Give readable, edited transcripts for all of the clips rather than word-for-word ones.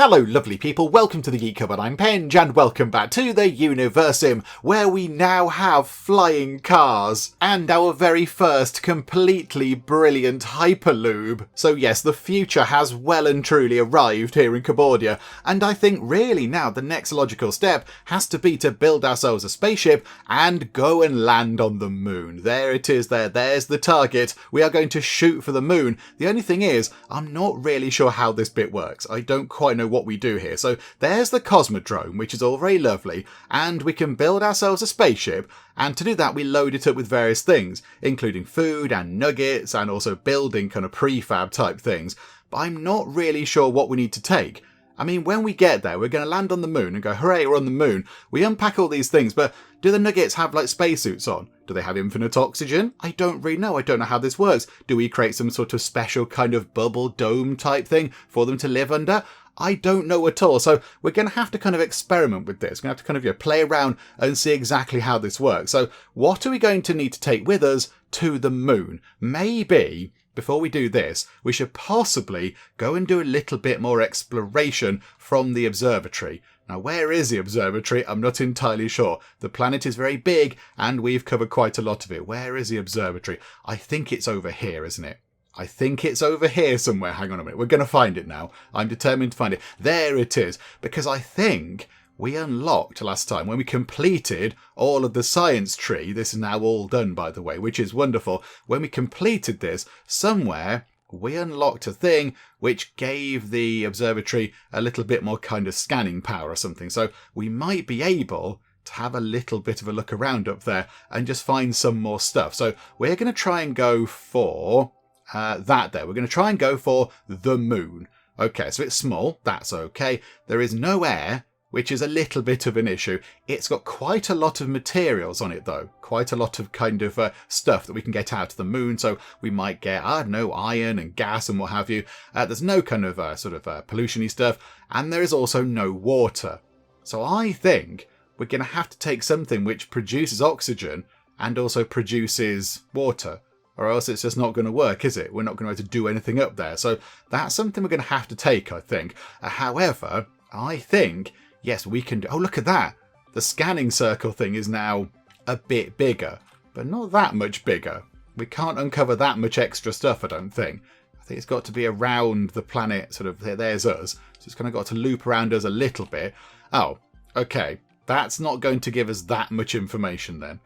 Hello lovely people, welcome to the Geek Cupboard, I'm Penge, and welcome back to the Universim, where we now have flying cars, and our very first completely brilliant Hyperloop. So yes, the future has well and truly arrived here in Cabordia, and I think really now the next logical step has to be to build ourselves a spaceship and go and land on the moon. There it is there's the target. We are going to shoot for the moon. The only thing is, I'm not really sure how this bit works. I don't quite know what we do here. So there's the cosmodrome, which is all very lovely, and we can build ourselves a spaceship, and to do that we load it up with various things, including food and nuggets and also building kind of prefab type things, but I'm not really sure what we need to take. I mean, when we get there, we're going to land on the moon and go, hooray, we're on the moon. We unpack all these things, but do the nuggets have like spacesuits on? Do they have infinite oxygen? I don't really know. I don't know how this works. Do we create some sort of special kind of bubble dome type thing for them to live under? I don't know at all. So we're going to have to kind of experiment with this. We're going to have to kind of play around and see exactly how this works. So what are we going to need to take with us to the moon? Maybe before we do this, we should possibly go and do a little bit more exploration from the observatory. Now, where is the observatory? I'm not entirely sure. The planet is very big and we've covered quite a lot of it. Where is the observatory? I think it's over here, isn't it? I think it's over here somewhere. Hang on a minute. We're going to find it now. I'm determined to find it. There it is. Because I think we unlocked last time when we completed all of the science tree. This is now all done, by the way, which is wonderful. When we completed this, somewhere we unlocked a thing which gave the observatory a little bit more kind of scanning power or something. So we might be able to have a little bit of a look around up there and just find some more stuff. So we're going to try and go for that there. We're going to try and go for the moon. Okay, so it's small. That's okay. There is no air, which is a little bit of an issue. It's got quite a lot of materials on it, though. Quite a lot of kind of stuff that we can get out of the moon. So we might get, I don't know, iron and gas and what have you. There's no kind of sort of pollution-y stuff. And there is also no water. So I think we're going to have to take something which produces oxygen and also produces water. Or else it's just not going to work, is it? We're not going to be able to do anything up there. So that's something we're going to have to take, I think. However, I think, yes, we can do... Oh, look at that. The scanning circle thing is now a bit bigger, but not that much bigger. We can't uncover that much extra stuff, I don't think. I think it's got to be around the planet, sort of, there's us. So it's kind of got to loop around us a little bit. Oh, okay. That's not going to give us that much information then.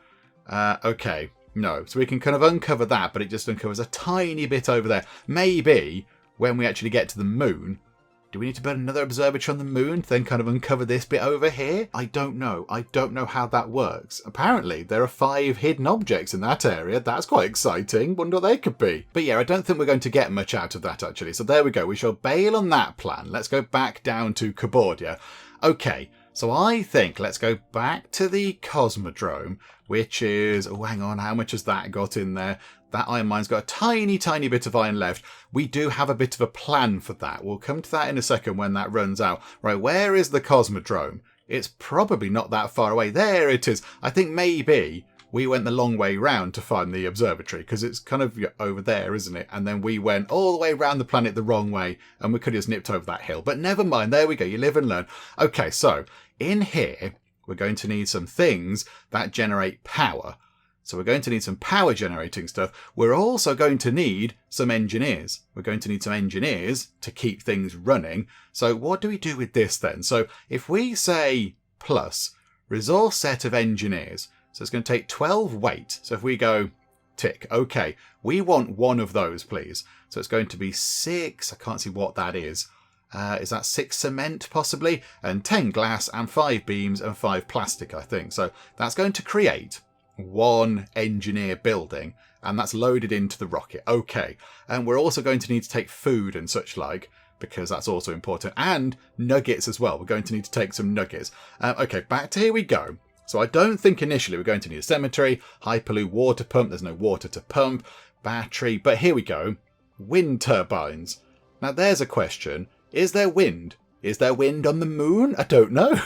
Okay. No, so we can kind of uncover that, but it just uncovers a tiny bit over there. Maybe when we actually get to the moon, do we need to build another observatory on the moon to then kind of uncover this bit over here? I don't know. I don't know how that works. Apparently, there are 5 hidden objects in that area. That's quite exciting. Wonder what they could be. But yeah, I don't think we're going to get much out of that, actually. So there we go. We shall bail on that plan. Let's go back down to Cabordia. Okay. So I think let's go back to the cosmodrome, which is... Oh, hang on. How much has that got in there? That iron mine's got a tiny, tiny bit of iron left. We do have a bit of a plan for that. We'll come to that in a second when that runs out. Right, where is the cosmodrome? It's probably not that far away. There it is. I think maybe we went the long way round to find the observatory, because it's kind of over there, isn't it? And then we went all the way around the planet the wrong way, and we could have just nipped over that hill. But never mind. There we go. You live and learn. Okay, so in here, we're going to need some things that generate power. So we're going to need some power generating stuff. We're also going to need some engineers. We're going to need some engineers to keep things running. So what do we do with this then? So if we say plus resource set of engineers, so it's going to take 12 weight. So if we go tick, okay, we want one of those, please. So it's going to be 6. I can't see what that is. Is that 6 cement possibly? And 10 glass and 5 beams and 5 plastic, I think. So that's going to create 1 engineer building, and that's loaded into the rocket. Okay. And we're also going to need to take food and such like, because that's also important. And nuggets as well. We're going to need to take some nuggets. Okay, back to here we go. So I don't think initially we're going to need a cemetery, Hyperloop water pump. There's no water to pump, battery. But here we go. Wind turbines. Now there's a question. Is there wind? Is there wind on the moon? I don't know.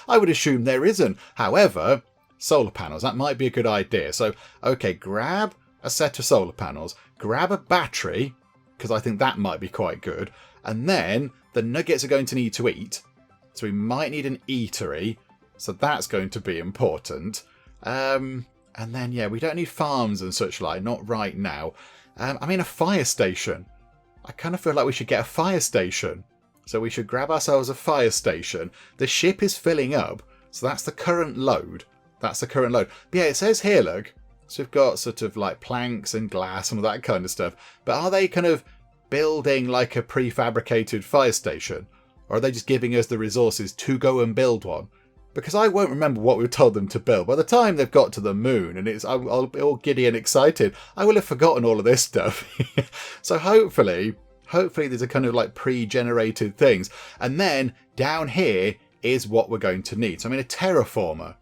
I would assume there isn't. However, solar panels, that might be a good idea. So, okay, grab a set of solar panels, grab a battery, because I think that might be quite good. And then the nuggets are going to need to eat. So we might need an eatery. So that's going to be important. And then, yeah, we don't need farms and such like. Not right now. I mean, a fire station. I kind of feel like we should get a fire station. So we should grab ourselves a fire station. The ship is filling up. So that's the current load. That's the current load. But yeah, it says here, look. So we've got sort of like planks and glass and all that kind of stuff. But are they kind of building like a prefabricated fire station? Or are they just giving us the resources to go and build one? Because I won't remember what we told them to build. By the time they've got to the moon and I'll be all giddy and excited, I will have forgotten all of this stuff. So hopefully these are kind of like pre-generated things. And then down here is what we're going to need. So I mean, a terraformer.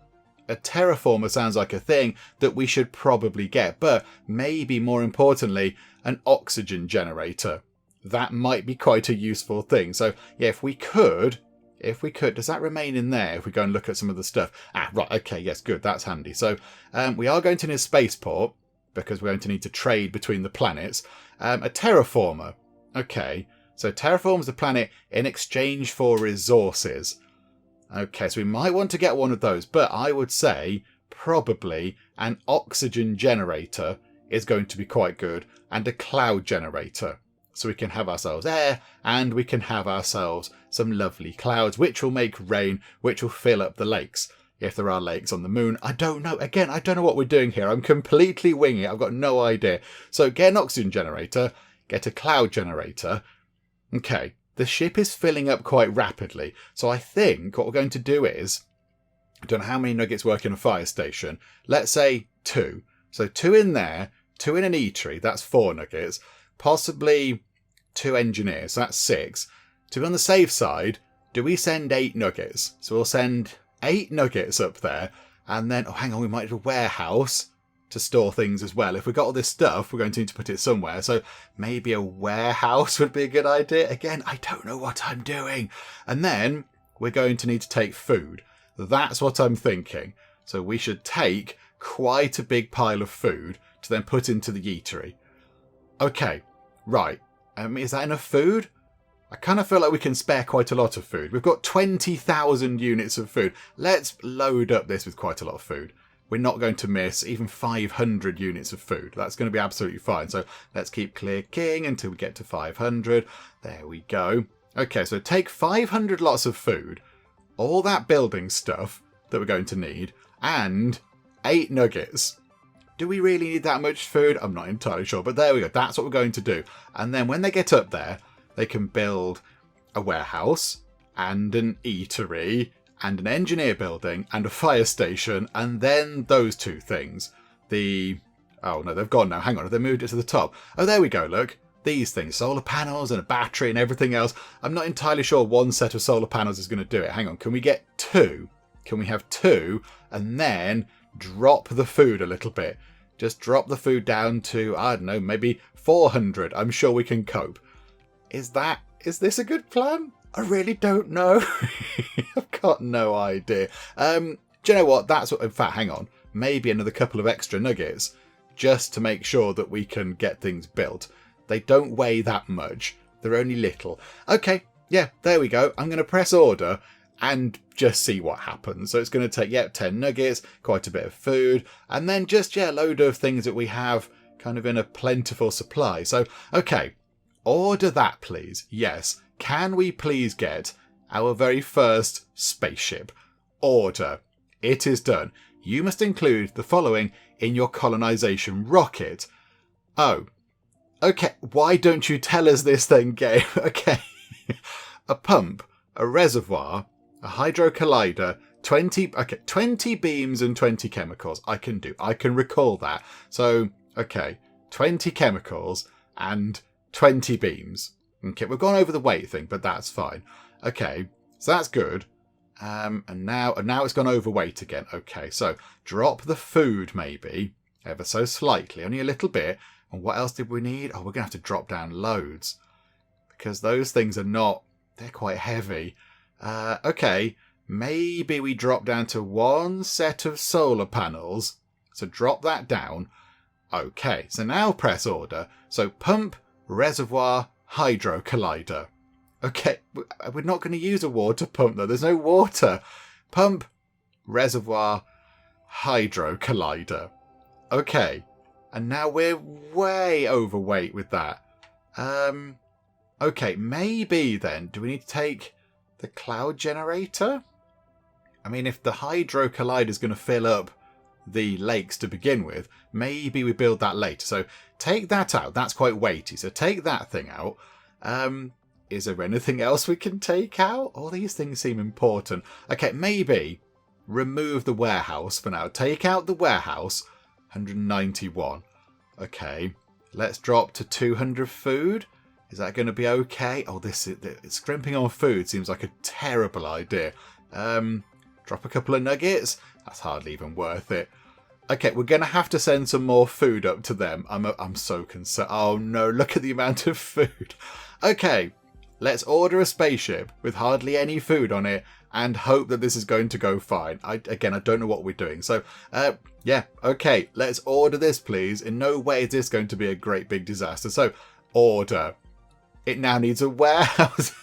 A terraformer sounds like a thing that we should probably get. But maybe more importantly, an oxygen generator. That might be quite a useful thing. So yeah, if we could, does that remain in there if we go and look at some of the stuff? Ah, right, okay, yes, good, that's handy. So we are going to need a spaceport because we're going to need to trade between the planets. A terraformer. Okay, so terraforms the planet in exchange for resources. Okay, so we might want to get one of those, but I would say probably an oxygen generator is going to be quite good, and a cloud generator. So we can have ourselves air, and we can have ourselves some lovely clouds, which will make rain, which will fill up the lakes. If there are lakes on the moon, I don't know. Again, I don't know what we're doing here. I'm completely winging it. I've got no idea. So get an oxygen generator, get a cloud generator. Okay, the ship is filling up quite rapidly. So I think what we're going to do is, I don't know how many nuggets work in a fire station. Let's say 2. So 2 in there, 2 in an eatery, that's 4 nuggets. Possibly 2 engineers, so that's 6. To be on the safe side, do we send 8 nuggets? So we'll send 8 nuggets up there, and then, oh, hang on, we might have a warehouse to store things as well. If we've got all this stuff, we're going to need to put it somewhere. So maybe a warehouse would be a good idea. Again, I don't know what I'm doing. And then we're going to need to take food. That's what I'm thinking. So we should take quite a big pile of food to then put into the eatery. Okay, right. Is that enough food? I kind of feel like we can spare quite a lot of food. We've got 20,000 units of food. Let's load up this with quite a lot of food. We're not going to miss even 500 units of food. That's going to be absolutely fine. So let's keep clicking until we get to 500. There we go. Okay, so take 500 lots of food, all that building stuff that we're going to need, and 8 nuggets. Do we really need that much food? I'm not entirely sure, but there we go. That's what we're going to do. And then when they get up there, they can build a warehouse and an eatery and an engineer building and a fire station, and then those 2 things. Oh no, they've gone now. Hang on, have they moved it to the top? Oh, there we go, look. These things, solar panels and a battery and everything else. I'm not entirely sure one set of solar panels is going to do it. Hang on, can we get 2? Can we have 2 and then drop the food a little bit? Just drop the food down to, I don't know, maybe 400. I'm sure we can cope. Is this a good plan? I really don't know. I've got no idea. Do you know what? In fact, hang on. Maybe another couple of extra nuggets just to make sure that we can get things built. They don't weigh that much. They're only little. Okay, yeah, there we go. I'm going to press order and just see what happens. So it's going to take, 10 nuggets, quite a bit of food, and then just, a load of things that we have kind of in a plentiful supply. So, okay, order that, please. Yes. Can we please get our very first spaceship? Order. It is done. You must include the following in your colonization rocket. Oh. Okay, why don't you tell us this then, game? Okay. A pump, a reservoir, a hydro collider, 20 beams and 20 chemicals. I can recall that. So, okay, 20 chemicals and 20 beams. Okay, we've gone over the weight thing, but that's fine. Okay, so that's good. And now it's gone over weight again. Okay, so drop the food maybe, ever so slightly, only a little bit. And what else did we need? Oh, we're going to have to drop down loads. Because those things they're quite heavy. Okay, maybe we drop down to 1 set of solar panels. So drop that down. Okay, so now press order. So pump, reservoir, hydro collider. Okay, we're not going to use a water pump, though. There's no water. Pump, reservoir, hydro collider. Okay, and now we're way overweight with that. Okay, maybe then, do we need to take the cloud generator? I mean, if the hydro collider is going to fill up the lakes to begin with, maybe we build that later. So take that out. That's quite weighty. So take that thing out. Is there anything else we can take out? All these things seem important. Okay, maybe remove the warehouse for now. Take out the warehouse. 191. Okay, let's drop to 200 food. Is that going to be okay? Oh, scrimping on food seems like a terrible idea. Drop a couple of nuggets. That's hardly even worth it. Okay, we're going to have to send some more food up to them. I'm so concerned. Oh no, look at the amount of food. Okay, let's order a spaceship with hardly any food on it and hope that this is going to go fine. I don't know what we're doing. So, yeah, okay, let's order this, please. In no way is this going to be a great big disaster. So, order. It now needs a warehouse.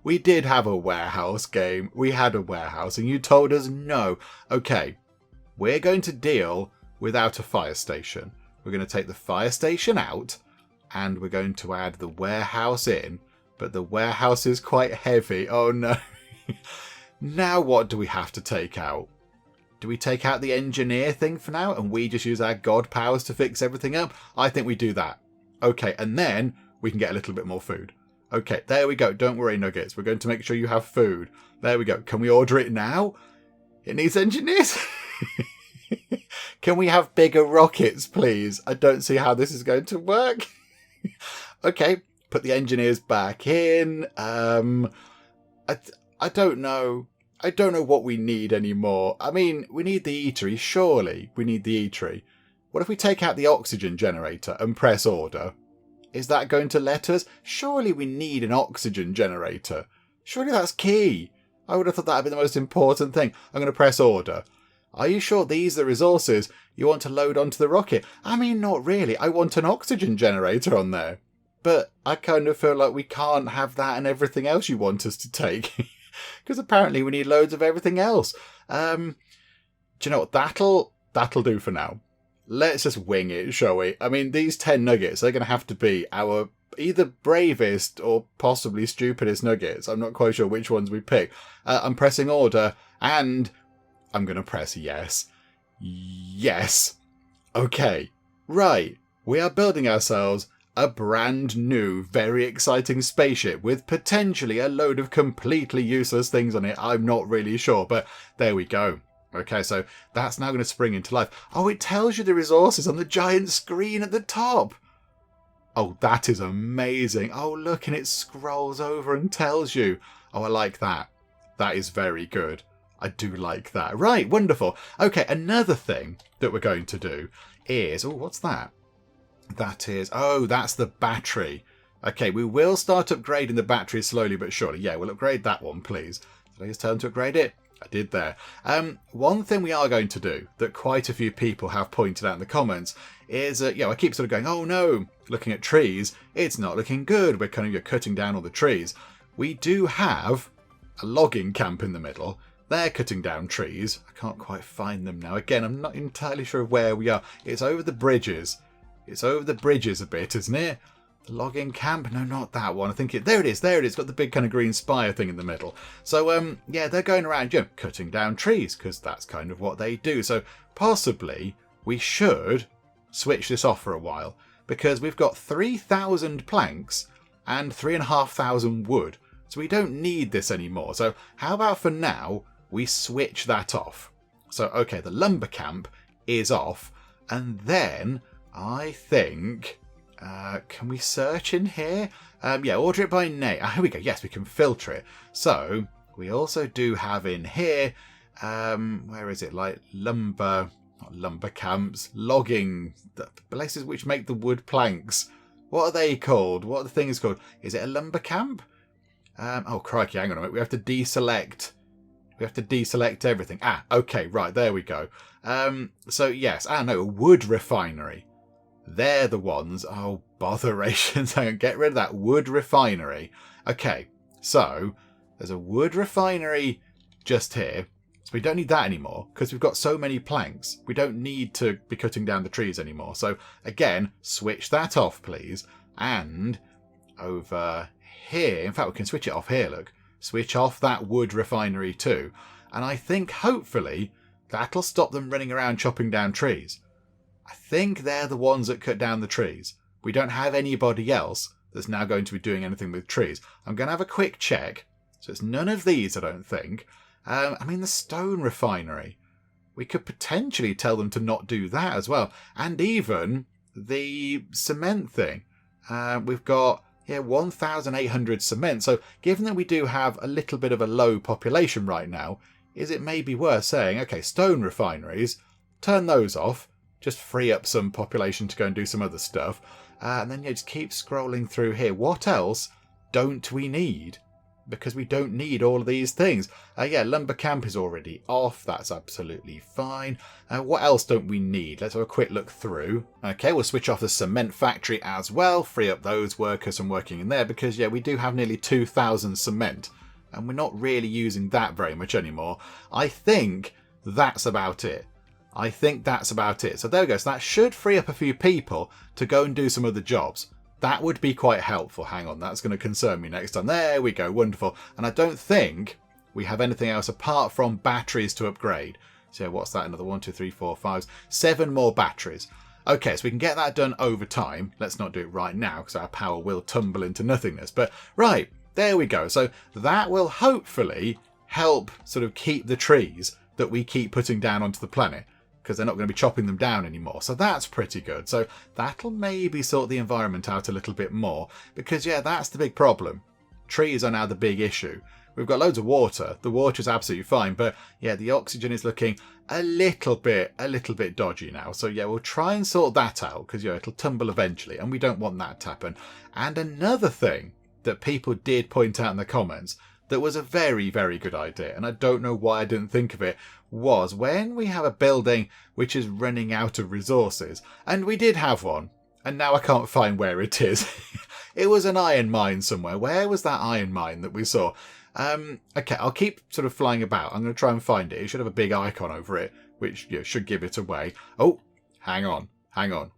We did have a warehouse game. We had a warehouse and you told us no. Okay, we're going to deal without a fire station. We're going to take the fire station out and we're going to add the warehouse in. But the warehouse is quite heavy. Oh no. Now what do we have to take out? Do we take out the engineer thing for now and we just use our god powers to fix everything up? I think we do that. Okay, and then we can get a little bit more food. Okay, there we go. Don't worry, Nuggets. We're going to make sure you have food. There we go. Can we order it now? It needs engineers. Can we have bigger rockets, please? I don't see how this is going to work. Okay, put the engineers back in. I don't know. I don't know what we need anymore. I mean, we need the eatery. Surely we need the eatery. What if we take out the oxygen generator and press order? Is that going to let us? Surely we need an oxygen generator. Surely that's key. I would have thought that would be the most important thing. I'm going to press order. Are you sure these are the resources you want to load onto the rocket? I mean, not really. I want an oxygen generator on there. But I kind of feel like we can't have that and everything else you want us to take. Because apparently we need loads of everything else. Do you know what? That'll do for now. Let's just wing it, shall we? I mean, these 10 nuggets, they're going to have to be our either bravest or possibly stupidest nuggets. I'm not quite sure which ones we pick. I'm pressing order and I'm going to press yes. Yes. Okay. Right. We are building ourselves a brand new, very exciting spaceship with potentially a load of completely useless things on it. I'm not really sure, but there we go. Okay, so that's now going to spring into life. Oh, it tells you the resources on the giant screen at the top. Oh, that is amazing. Oh, look, and it scrolls over and tells you. Oh, I like that. That is very good. I do like that. Right, wonderful. Okay, another thing that we're going to do is... Oh, what's that? That is... Oh, that's the battery. Okay, we will start upgrading the battery slowly but surely. Yeah, we'll upgrade that one, please. Did I just tell them to upgrade it? I did there. One thing we are going to do that quite a few people have pointed out in the comments is, I keep sort of going, oh no, looking at trees, it's not looking good. We're kind of cutting down all the trees. We do have a logging camp in the middle. They're cutting down trees. I can't quite find them now. Again, I'm not entirely sure of where we are. It's over the bridges. It's over the bridges a bit, isn't it? The logging camp? No, not that one. I think there it is. There it is. Got the big kind of green spire thing in the middle. So, yeah, they're going around, cutting down trees because that's kind of what they do. So possibly we should switch this off for a while because we've got 3,000 planks and 3,500 wood. So we don't need this anymore. So how about for now we switch that off? So, okay, the lumber camp is off. And then I think... can we search in here? Yeah, order it by name. Here we go. Yes, we can filter it. So we also do have in here, where is it? Like lumber, not lumber camps, logging, the places which make the wood planks. What are they called? What are the things called? Is it a lumber camp? Oh, crikey, hang on a minute. We have to deselect. We have to deselect everything. Okay, right, there we go. So yes, no, a wood refinery. They're the ones. Oh, botherations. Hang on, get rid of that wood refinery. Okay, so there's a wood refinery just here. So we don't need that anymore because we've got so many planks. We don't need to be cutting down the trees anymore. So again, switch that off, please. And over here, in fact, we can switch it off here, look. Switch off that wood refinery too. And I think hopefully that'll stop them running around chopping down trees. I think they're the ones that cut down the trees. We don't have anybody else that's now going to be doing anything with trees. I'm going to have a quick check. So it's none of these, I don't think. I mean, the stone refinery. We could potentially tell them to not do that as well. And even the cement thing. We've got 1,800 cement. So given that we do have a little bit of a low population right now, is it maybe worth saying, okay, stone refineries, turn those off. Just free up some population to go and do some other stuff. And then just keep scrolling through here. What else don't we need? Because we don't need all of these things. Lumber camp is already off. That's absolutely fine. What else don't we need? Let's have a quick look through. Okay, we'll switch off the cement factory as well. Free up those workers from working in there. Because, we do have nearly 2,000 cement. And we're not really using that very much anymore. I think that's about it. So there we go. So that should free up a few people to go and do some other jobs. That would be quite helpful. Hang on, that's going to concern me next time. There we go, wonderful. And I don't think we have anything else apart from batteries to upgrade. So what's that? Another 1, 2, 3, 4, 5, 7 more batteries. Okay, so we can get that done over time. Let's not do it right now because our power will tumble into nothingness. But right, there we go. So that will hopefully help sort of keep the trees that we keep putting down onto the planet, because they're not going to be chopping them down anymore. So that's pretty good. So that'll maybe sort the environment out a little bit more, because that's the big problem. Trees are now the big issue. We've got loads of water. The water's absolutely fine, but the oxygen is looking a little bit dodgy now. So we'll try and sort that out, because it'll tumble eventually, and we don't want that to happen. And another thing that people did point out in the comments that was a very, very good idea, and I don't know why I didn't think of it, was when we have a building which is running out of resources, and we did have one, and now I can't find where it is. It was an iron mine somewhere. Where was that iron mine that we saw? Okay, I'll keep sort of flying about. I'm going to try and find it. It should have a big icon over it, which should give it away. Oh, hang on.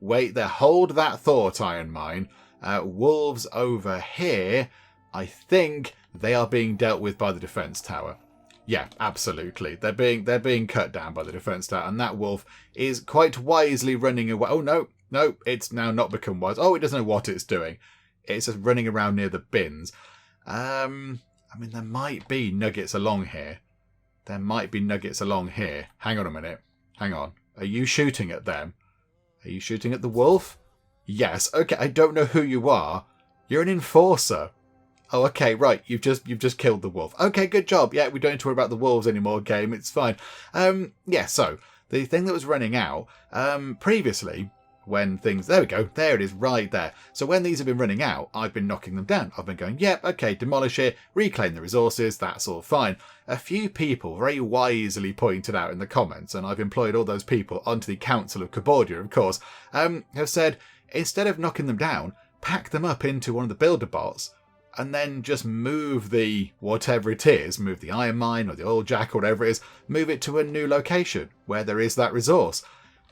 Wait there. Hold that thought, iron mine. Wolves over here. I think they are being dealt with by the defense tower. Yeah, absolutely. They're being cut down by the defense tower, and that wolf is quite wisely running away. Oh, no, it's now not become wise. Oh, it doesn't know what it's doing. It's just running around near the bins. I mean, there might be nuggets along here. Hang on a minute. Hang on. Are you shooting at them? Are you shooting at the wolf? Yes. Okay, I don't know who you are. You're an enforcer. Oh, okay, right. You've just killed the wolf. Okay, good job. Yeah, we don't need to worry about the wolves anymore, game. It's fine. So the thing that was running out previously, when things... There we go. There it is, right there. So when these have been running out, I've been knocking them down. I've been going, yep, okay, demolish it, reclaim the resources, that's all fine. A few people very wisely pointed out in the comments, and I've employed all those people onto the Council of Cabordia, of course, have said, instead of knocking them down, pack them up into one of the builder bots, and then just move the whatever it is, move the iron mine or the oil jack or whatever it is, move it to a new location where there is that resource.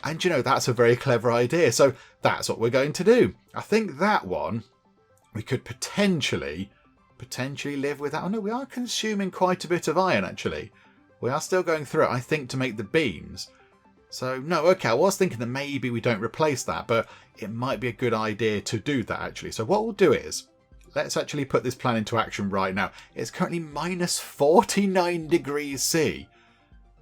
And that's a very clever idea. So that's what we're going to do. I think that one, we could potentially live with that. Oh no, we are consuming quite a bit of iron actually. We are still going through it, I think, to make the beams. So no, okay, I was thinking that maybe we don't replace that, but it might be a good idea to do that actually. So what we'll do is, let's actually put this plan into action right now. It's currently minus 49 degrees C.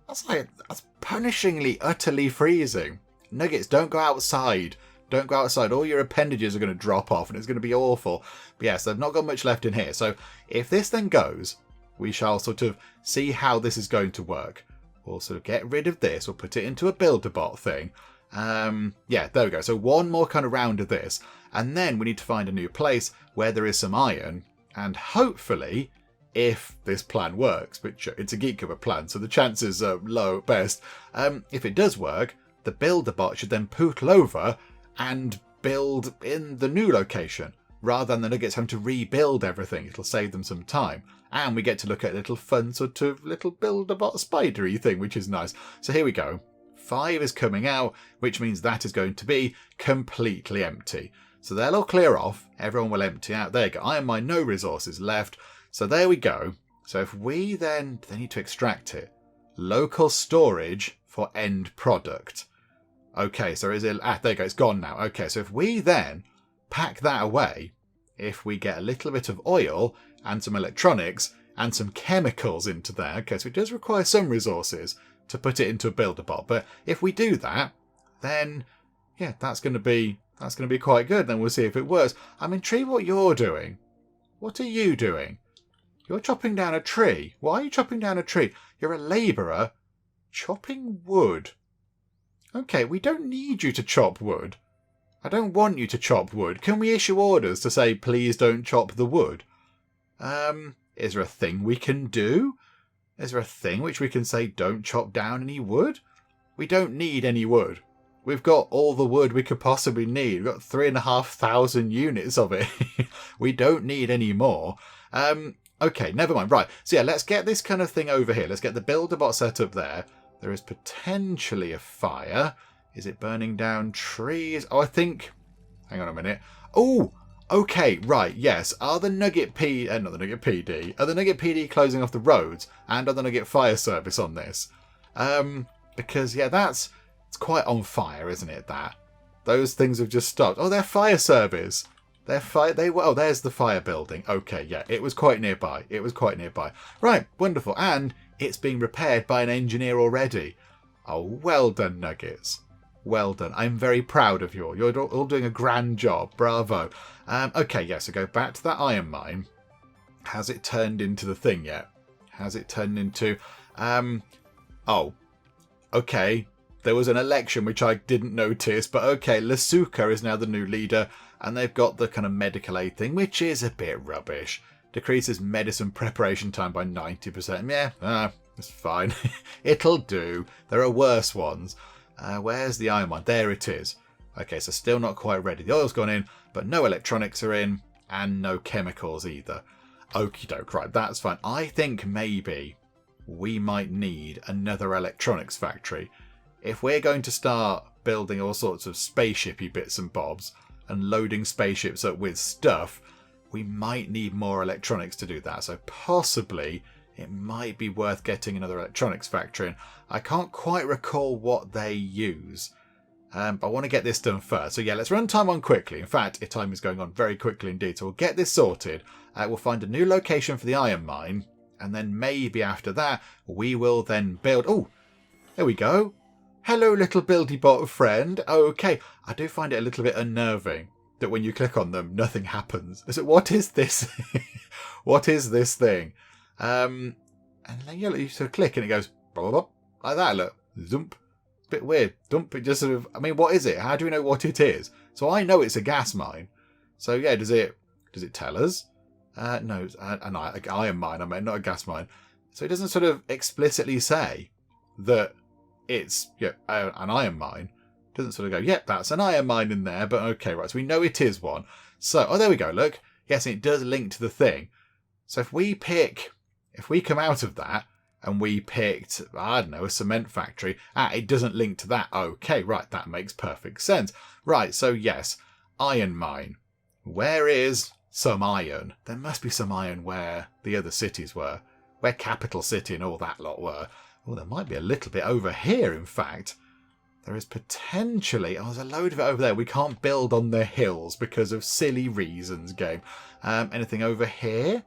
That's punishingly, utterly freezing. Nuggets, don't go outside. Don't go outside. All your appendages are going to drop off and it's going to be awful. But yes, they've not got much left in here. So if this then goes, we shall sort of see how this is going to work. We'll sort of get rid of this. We'll put it into a builder-bot thing. There we go. So one more kind of round of this. And then we need to find a new place where there is some iron. And hopefully, if this plan works, which it's a Geek cover plan, so the chances are low at best, if it does work, the builder bot should then pootle over and build in the new location. Rather than the Nuggets having to rebuild everything, it'll save them some time. And we get to look at a little fun sort of little build-a-bot spidery thing, which is nice. So here we go. 5 is coming out, which means that is going to be completely empty. So they'll all clear off. Everyone will empty out. There you go. Iron mine, no resources left. So there we go. So if we then, they need to extract it. Local storage for end product. Okay, so is it, there you go, it's gone now. Okay, so if we then pack that away, if we get a little bit of oil and some electronics and some chemicals into there, okay, so it does require some resources to put it into a build-a-bot. But if we do that, then yeah, that's going to be quite good. Then we'll see if it works. I'm intrigued what you're doing. What are you doing? You're chopping down a tree. Why are you chopping down a tree? You're a labourer chopping wood. Okay, we don't need you to chop wood. I don't want you to chop wood. Can we issue orders to say, please don't chop the wood? Is there a thing we can do? Is there a thing which we can say, don't chop down any wood? We don't need any wood. We've got all the wood we could possibly need. We've got 3,500 units of it. We don't need any more. Okay, never mind. Right, so yeah, let's get this kind of thing over here. Let's get the build-a-bot set up there. There is potentially a fire. Is it burning down trees? Oh, I think... Hang on a minute. Oh, okay, right, yes. Are the Nugget not the Nugget PD. Are the Nugget PD closing off the roads? And are the Nugget Fire Service on this? Because, yeah, it's quite on fire, isn't it, that? Those things have just stopped. Oh, they're fire service. Oh, there's the fire building. Okay, yeah, it was quite nearby. Right, wonderful. And it's being repaired by an engineer already. Oh, well done, Nuggets. Well done. I'm very proud of you. You're all doing a grand job. Bravo. Okay, yeah, so go back to that iron mine. Has it turned into the thing yet? Has it turned into... Oh, okay. There was an election which I didn't notice, but okay, Lasuka is now the new leader, and they've got the kind of medical aid thing, which is a bit rubbish. Decreases medicine preparation time by 90%. Yeah, it's fine. It'll do. There are worse ones. Where's the iron mine? There it is. Okay, so still not quite ready. The oil's gone in, but no electronics are in, and no chemicals either. Okie doke, right, that's fine. I think maybe we might need another electronics factory. If we're going to start building all sorts of spaceshipy bits and bobs and loading spaceships up with stuff, we might need more electronics to do that. So possibly it might be worth getting another electronics factory. And I can't quite recall what they use. But I want to get this done first. So yeah, let's run time on quickly. In fact, time is going on very quickly indeed. So we'll get this sorted. We'll find a new location for the iron mine. And then maybe after that, we will then build... Oh, there we go. Hello, little buildy-bot friend. Okay, I do find it a little bit unnerving that when you click on them, nothing happens. So what is this? What is this thing? And then you sort of click and it goes blah, blah, blah, like that. Look, zoomp. Bit weird. Dump. It just sort of. I mean, what is it? How do we know what it is? So I know it's a gas mine. So yeah, does it tell us? No, an iron mine. I mean, not a gas mine. So it doesn't sort of explicitly say that it's an iron mine. It doesn't sort of go, yep, that's an iron mine in there. But okay, right. So we know it is one. So there we go. Look, yes, it does link to the thing. So if we come out of that and we picked, I don't know, a cement factory, it doesn't link to that. Okay, right, that makes perfect sense. Right, so yes, iron mine. Where is some iron? There must be some iron where the other cities were, where Capital City and all that lot were. Oh, there might be a little bit over here, in fact. There is potentially... Oh, there's a load of it over there. We can't build on the hills because of silly reasons, game. Anything over here?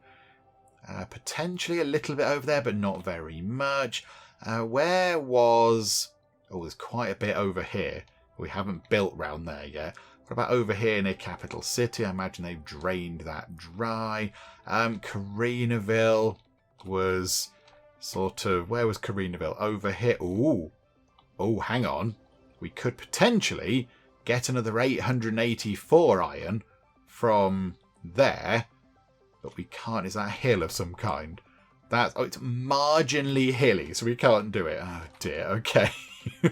Potentially a little bit over there, but not very much. Where was... Oh, there's quite a bit over here. We haven't built round there yet. What about over here near Capital City? I imagine they've drained that dry. Carinaville was sort of... Where was Carinaville? Over here. Ooh. Oh, hang on. We could potentially get another 884 iron from there. But we can't. Is that a hill of some kind? It's marginally hilly, so we can't do it. Oh dear, okay.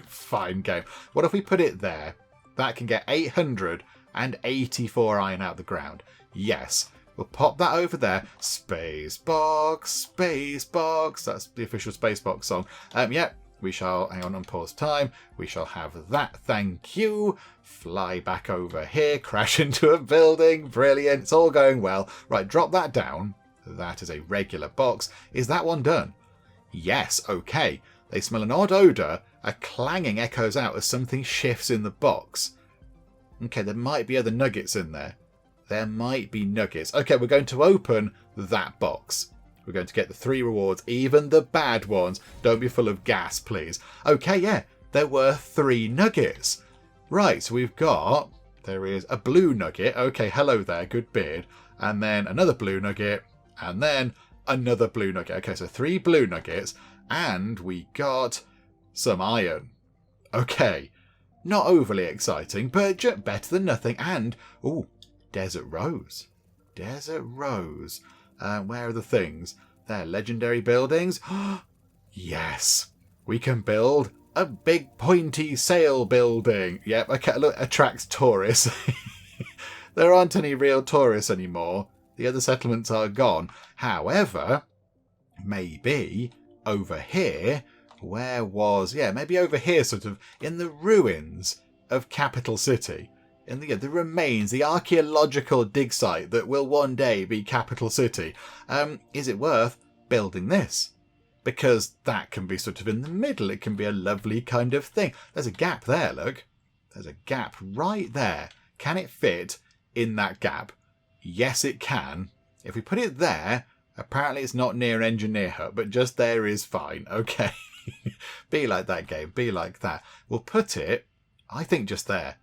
Fine game. What if we put it there? That can get 800 and 84 iron out the ground. Yes. We'll pop that over there. Space box, space box. That's the official space box song. Yeah, we shall, hang on, unpause time. We shall have that. Thank you. Fly back over here, crash into a building. Brilliant. It's all going well. Right, drop that down. That is a regular box. Is that one done? Yes, okay. They smell an odd odour. A clanging echoes out as something shifts in the box. Okay, there might be other nuggets in there. There might be nuggets. Okay, we're going to open that box. We're going to get the 3 rewards, even the bad ones. Don't be full of gas, please. Okay, yeah, there were 3 nuggets. Right, so we've got, there is a blue nugget. Okay, hello there, good beard. And then another blue nugget, and then another blue nugget. Okay, so 3 blue nuggets, and we got some iron. Okay, not overly exciting, but just better than nothing. And, ooh, Desert Rose. Desert Rose. Where are the things? They're legendary buildings. Yes. We can build a big pointy sail building. Yep, okay, look, attracts tourists. There aren't any real tourists anymore. The other settlements are gone. However, maybe over here, maybe over here, sort of in the ruins of Capital City. In the remains, the archaeological dig site that will one day be Capital City. Is it worth building this? Because that can be sort of in the middle. It can be a lovely kind of thing. There's a gap there, look. There's a gap right there. Can it fit in that gap? Yes, it can. If we put it there, apparently it's not near Engineer Hut, but just there is fine. Okay. Be like that, game. Be like that. We'll put it, I think, just there.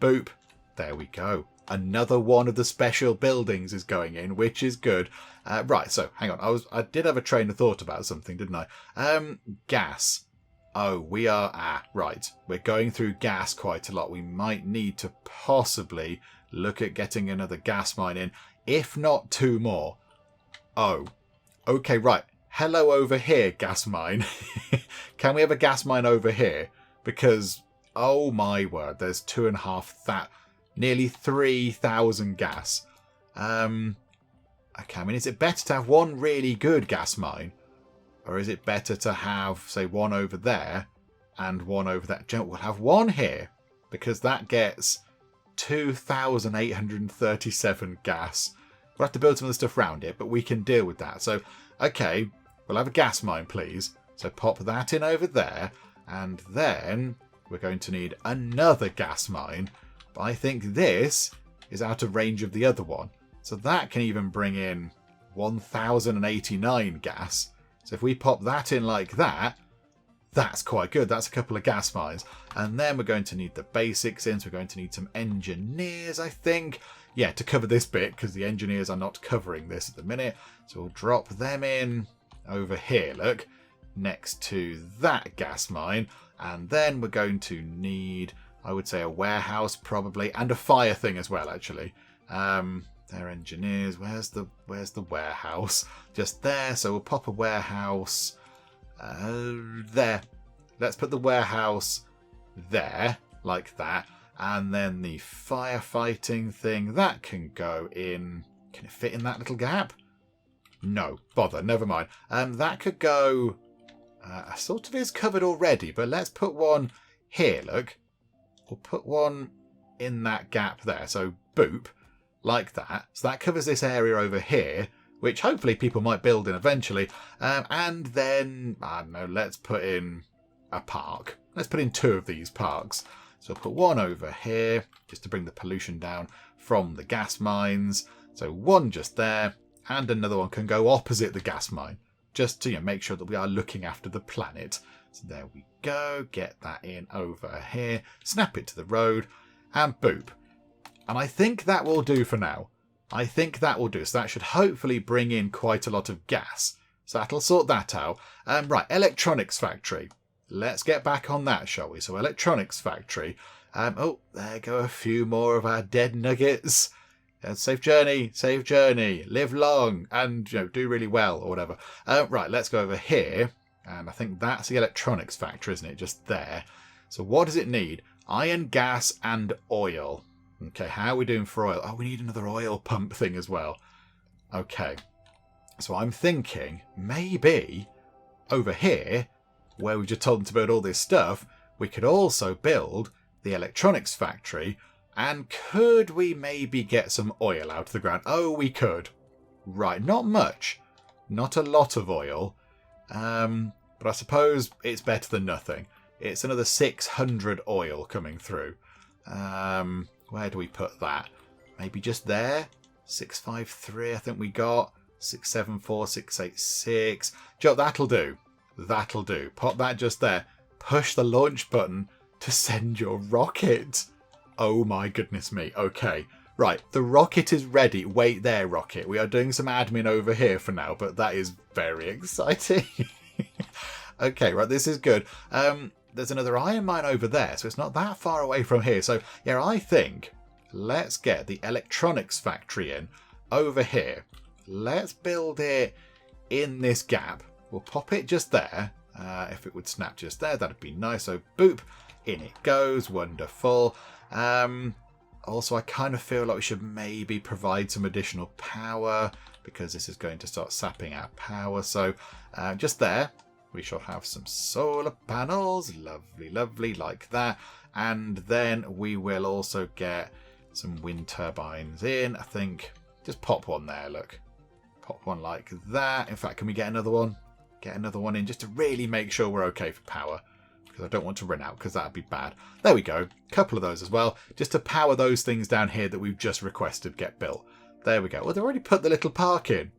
Boop. There we go. Another one of the special buildings is going in, which is good. Right, so hang on. I did have a train of thought about something, didn't I? Gas. Oh, we are... right. We're going through gas quite a lot. We might need to possibly look at getting another gas mine in, if not 2 more. Oh. Okay, right. Hello over here, gas mine. Can we have a gas mine over here? Because... oh my word, there's 2,500, nearly 3,000 gas. Okay, I mean, is it better to have one really good gas mine? Or is it better to have, say, one over there and one over there? We'll have one here, because that gets 2,837 gas. We'll have to build some other stuff around it, but we can deal with that. So, okay, we'll have a gas mine, please. So pop that in over there, and then... we're going to need another gas mine, but I think this is out of range of the other one. So that can even bring in 1,089 gas. So if we pop that in like that, that's quite good. That's a couple of gas mines. And then we're going to need the basics in. So we're going to need some engineers, I think. Yeah, to cover this bit, because the engineers are not covering this at the minute. So we'll drop them in over here, look, next to that gas mine. And then we're going to need, I would say, a warehouse probably, and a fire thing as well, actually. They're engineers. Where's the warehouse? Just there. So we'll pop a warehouse there. Let's put the warehouse there, like that. And then the firefighting thing, that can go in. Can it fit in that little gap? No, bother, never mind. That could go... sort of is covered already, but let's put one here, look. We'll put one in that gap there. So, boop, like that. So that covers this area over here, which hopefully people might build in eventually. And then, I don't know, let's put in a park. Let's put in 2 of these parks. So I'll put one over here, just to bring the pollution down from the gas mines. So one just there, and another one can go opposite the gas mine. Just to make sure that we are looking after the planet. So there we go. Get that in over here. Snap it to the road. And boop. And I think that will do for now. I think that will do. So that should hopefully bring in quite a lot of gas. So that'll sort that out. Right, electronics factory. Let's get back on that, shall we? So electronics factory. Oh, there go a few more of our dead nuggets. Safe journey, live long, and do really well, or whatever. Right, let's go over here, and I think that's the electronics factory, isn't it? Just there. So what does it need? Iron, gas, and oil. Okay, how are we doing for oil? Oh, we need another oil pump thing as well. Okay, so I'm thinking maybe over here, where we've just told them to build all this stuff, we could also build the electronics factory. And could we maybe get some oil out of the ground? Oh, we could. Right, not much. Not a lot of oil. But I suppose it's better than nothing. It's another 600 oil coming through. Where do we put that? Maybe just there? 653 I think we got. 674, 686. Joe, that'll do. That'll do. Pop that just there. Push the launch button to send your rocket. Oh my goodness me. Okay. Right. The rocket is ready. Wait there, rocket. We are doing some admin over here for now, but that is very exciting. Okay, right. This is good. There's another iron mine over there, so it's not that far away from here. So, yeah, I think let's get the electronics factory in over here. Let's build it in this gap. We'll pop it just there. If it would snap just there, that'd be nice. So, boop. In it goes. Wonderful. Also, I kind of feel like we should maybe provide some additional power because this is going to start sapping our power. So, just there. We shall have some solar panels. Lovely, lovely, like that. And then we will also get some wind turbines in. I think just pop one there, look. Pop one like that. In fact, can we get another one? Get another one in just to really make sure we're okay for power. Because I don't want to run out because that would be bad. There we go. Couple of those as well. Just to power those things down here that we've just requested get built. There we go. Well, they've already put the little park in.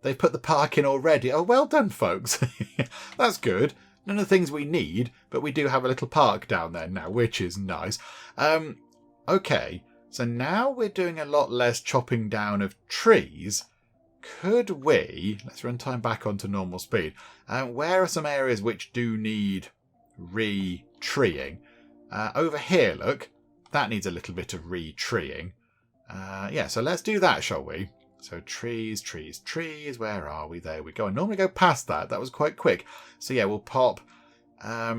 They've put the park in already. Oh, well done, folks. That's good. None of the things we need, but we do have a little park down there now, which is nice. Okay, so now we're doing a lot less chopping down of trees. Could we... Let's run time back onto normal speed. Where are some areas which do need re-treeing? Over here, look. That needs a little bit of re-treeing. Yeah, so let's do that, shall we? So trees, trees, trees. Where are we? There we go. I normally go past that. That was quite quick. So yeah, we'll pop, I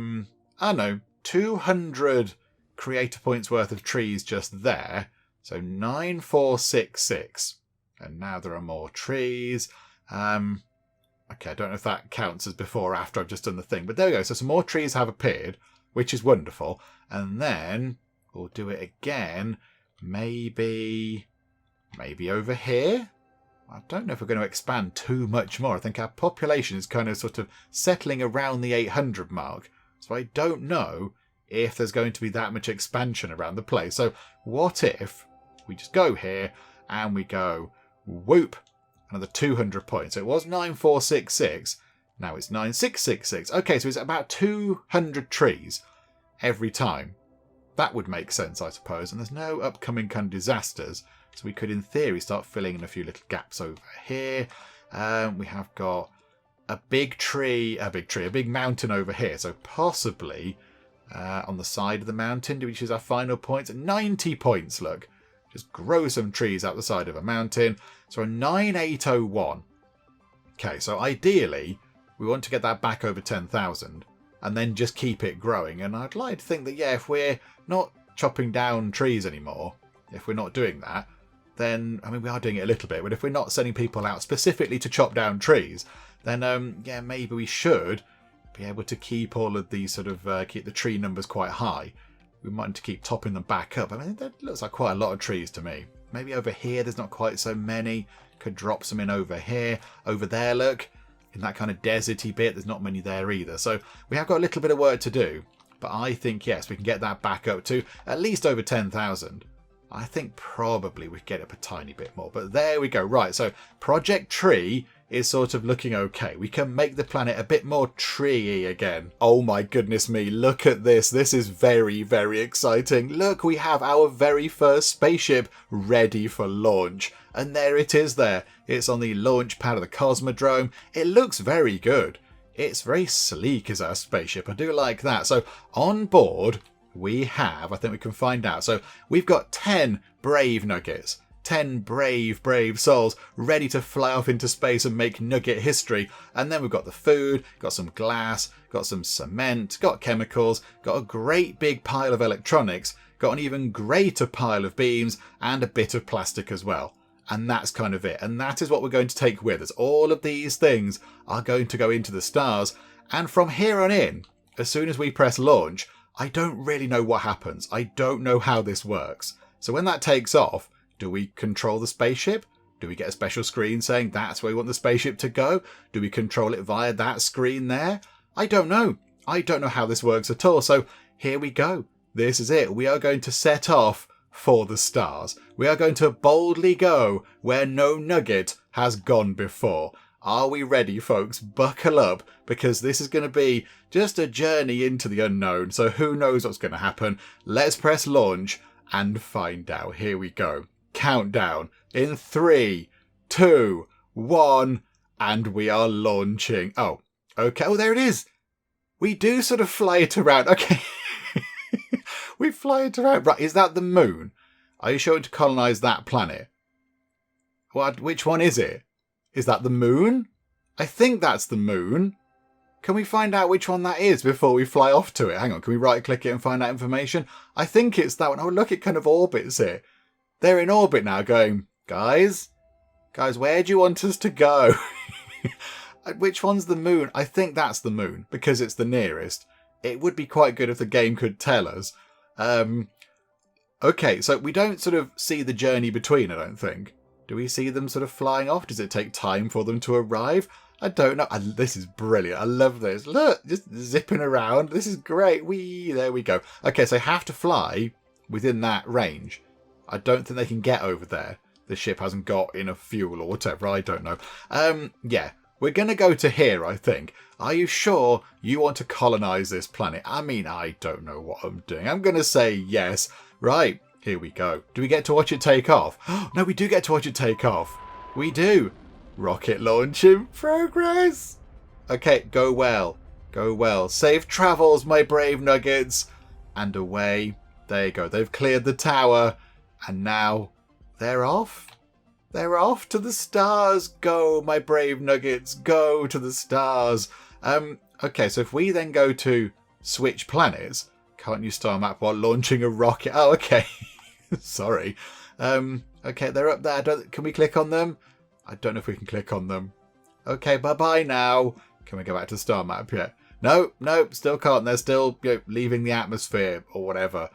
don't know, 200 creator points worth of trees just there. So 9466. And now there are more trees. Okay, I don't know if that counts as before or after I've just done the thing. But there we go. So some more trees have appeared, which is wonderful. And then we'll do it again. Maybe over here. I don't know if we're going to expand too much more. I think our population is kind of sort of settling around the 800 mark. So I don't know if there's going to be that much expansion around the place. So what if we just go here and we go whoop, another 200 points. So it was 9466. Now it's 9666. Okay, so it's about 200 trees every time. That would make sense, I suppose. And there's no upcoming kind of disasters. So we could, in theory, start filling in a few little gaps over here. We have got a big mountain over here. So possibly on the side of the mountain, do we choose our final points? 90 points, look. Just grow some trees out the side of a mountain. So a 9801. Okay, so ideally, we want to get that back over 10,000. And then just keep it growing. And I'd like to think that, yeah, if we're not chopping down trees anymore, if we're not doing that, then, I mean, we are doing it a little bit, but if we're not sending people out specifically to chop down trees, then, yeah, maybe we should be able to keep all of these sort of, keep the tree numbers quite high. We might need to keep topping them back up. I mean, that looks like quite a lot of trees to me. Maybe over here, there's not quite so many. Could drop some in over here. Over there, look. In that kind of deserty bit, there's not many there either. So we have got a little bit of work to do. But I think, yes, we can get that back up to at least over 10,000. I think probably we could get up a tiny bit more. But there we go. Right, so Project Tree is sort of looking okay. We can make the planet a bit more tree-y again. Oh my goodness me, look at this. This is very, very exciting. Look, we have our very first spaceship ready for launch. And there it is there. It's on the launch pad of the cosmodrome. It looks very good. It's very sleek as our spaceship. I do like that. So on board, we have, I think we can find out. So we've got 10 brave nuggets. 10 brave, brave souls ready to fly off into space and make nugget history. And then we've got the food, got some glass, got some cement, got chemicals, got a great big pile of electronics, got an even greater pile of beams, and a bit of plastic as well. And that's kind of it. And that is what we're going to take with us. All of these things are going to go into the stars. And from here on in, as soon as we press launch, I don't really know what happens. I don't know how this works. So when that takes off, do we control the spaceship? Do we get a special screen saying that's where we want the spaceship to go? Do we control it via that screen there? I don't know. I don't know how this works at all. So here we go. This is it. We are going to set off for the stars. We are going to boldly go where no nugget has gone before. Are we ready, folks? Buckle up, because this is going to be just a journey into the unknown. So who knows what's going to happen? Let's press launch and find out. Here we go. Countdown in 3, 2, 1, and we are launching. Oh, okay. Oh, there it is. We do sort of fly it around. Okay. We fly it around. Right, is that the moon? Are you sure to colonise that planet? What? Which one is it? Is that the moon? I think that's the moon. Can we find out which one that is before we fly off to it? Hang on, can we right-click it and find out information? I think it's that one. Oh, look, it kind of orbits it. They're in orbit now going, guys, where do you want us to go? Which one's the moon? I think that's the moon because it's the nearest. It would be quite good if the game could tell us. Okay, so we don't sort of see the journey between, I don't think. Do we see them sort of flying off? Does it take time for them to arrive? I don't know. This is brilliant. I love this. Look, just zipping around. This is great. There we go. Okay, so they have to fly within that range. I don't think they can get over there. The ship hasn't got enough fuel or whatever. I don't know. Yeah, we're going to go to here, I think. Are you sure you want to colonize this planet? I mean, I don't know what I'm doing. I'm going to say yes. Right, here we go. Do we get to watch it take off? No, we do get to watch it take off. We do. Rocket launch in progress. Okay, go well. Go well. Safe travels, my brave nuggets. And away. There you go. They've cleared the tower. And now they're off. They're off to the stars. Go, my brave nuggets. Go to the stars. Okay, so if we then go to switch planets, can't you star map while launching a rocket? Oh, okay. Sorry. Okay, they're up there. Can we click on them? I don't know if we can click on them. Okay, bye-bye now. Can we go back to star map yet? No, still can't. They're still leaving the atmosphere or whatever.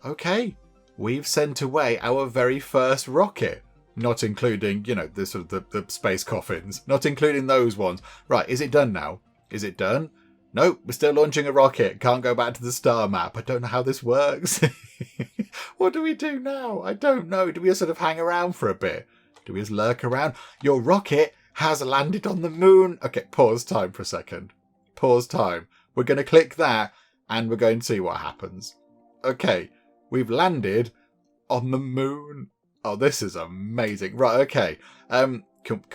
Okay. We've sent away our very first rocket. Not including, the sort of the space coffins. Not including those ones. Right, is it done now? Is it done? Nope, we're still launching a rocket. Can't go back to the star map. I don't know how this works. What do we do now? I don't know. Do we just sort of hang around for a bit? Do we just lurk around? Your rocket has landed on the moon. Okay, pause time for a second. Pause time. We're going to click that and we're going to see what happens. Okay, we've landed on the moon. Oh, this is amazing. Right, okay. Can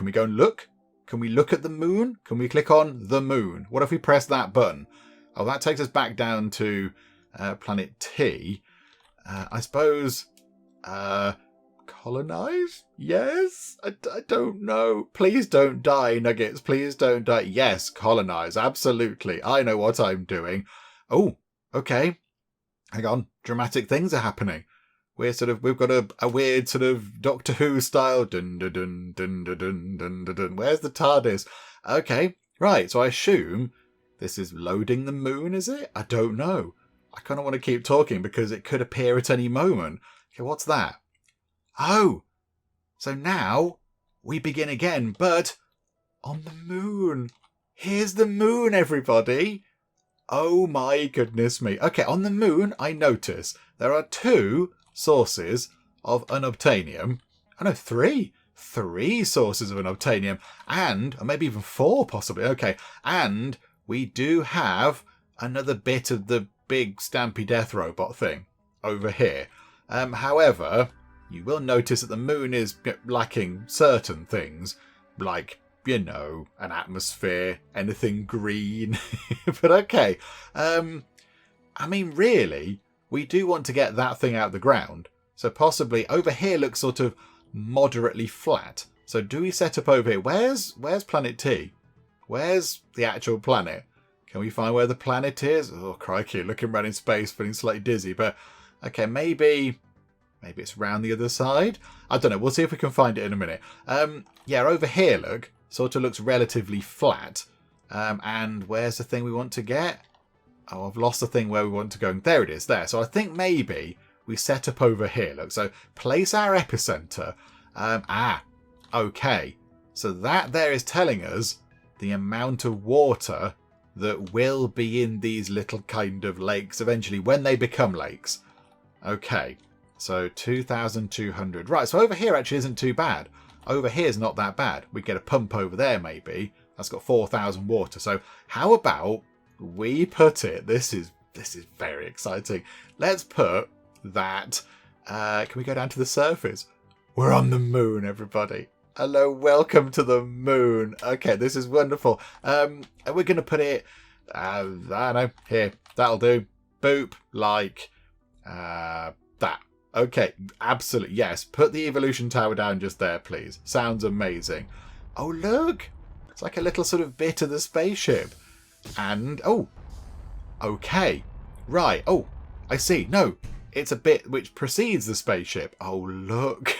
we go and look? Can we look at the moon? Can we click on the moon? What if we press that button? Oh, that takes us back down to planet T. I suppose... colonize? Yes? I don't know. Please don't die, Nuggets. Please don't die. Yes, colonize. Absolutely. I know what I'm doing. Oh, okay. Hang on. Dramatic things are happening. We've got a weird sort of Doctor Who style. Dun dun dun dun dun dun dun dun dun. Where's the TARDIS? Okay. Right. So I assume this is loading the moon, is it? I don't know. I kind of want to keep talking because it could appear at any moment. Okay, what's that? Oh, so now we begin again, but on the moon. Here's the moon, everybody. Oh my goodness me. Okay, on the moon, I notice there are 2 sources of unobtainium. Oh no, 3. 3 sources of unobtainium, and or maybe even 4 possibly. Okay, and we do have another bit of the big Stampy Death Robot thing over here. However... you will notice that the moon is lacking certain things, like, an atmosphere, anything green. But okay. I mean, really, we do want to get that thing out of the ground. So possibly over here looks sort of moderately flat. So do we set up over here? Where's planet T? Where's the actual planet? Can we find where the planet is? Oh, crikey, looking around in space, feeling slightly dizzy. But, okay, maybe it's round the other side? I don't know. We'll see if we can find it in a minute. Yeah, over here, look. Sort of looks relatively flat. And where's the thing we want to get? Oh, I've lost the thing where we want to go. There it is, there. So I think maybe we set up over here. Look, so place our epicenter. Okay. So that there is telling us the amount of water that will be in these little kind of lakes eventually when they become lakes. Okay, so 2,200. Right, so over here actually isn't too bad. Over here is not that bad. We get a pump over there maybe. That's got 4,000 water. So how about we put it... This is very exciting. Let's put that... can we go down to the surface? We're on the moon, everybody. Hello, welcome to the moon. Okay, this is wonderful. And we're going to put it, I don't know, here. That'll do. Boop, like that. Okay, absolutely, yes. Put the evolution tower down just there, please. Sounds amazing. Oh, look. It's like a little sort of bit of the spaceship. And, oh, okay. Right, oh, I see. No, it's a bit which precedes the spaceship. Oh, look.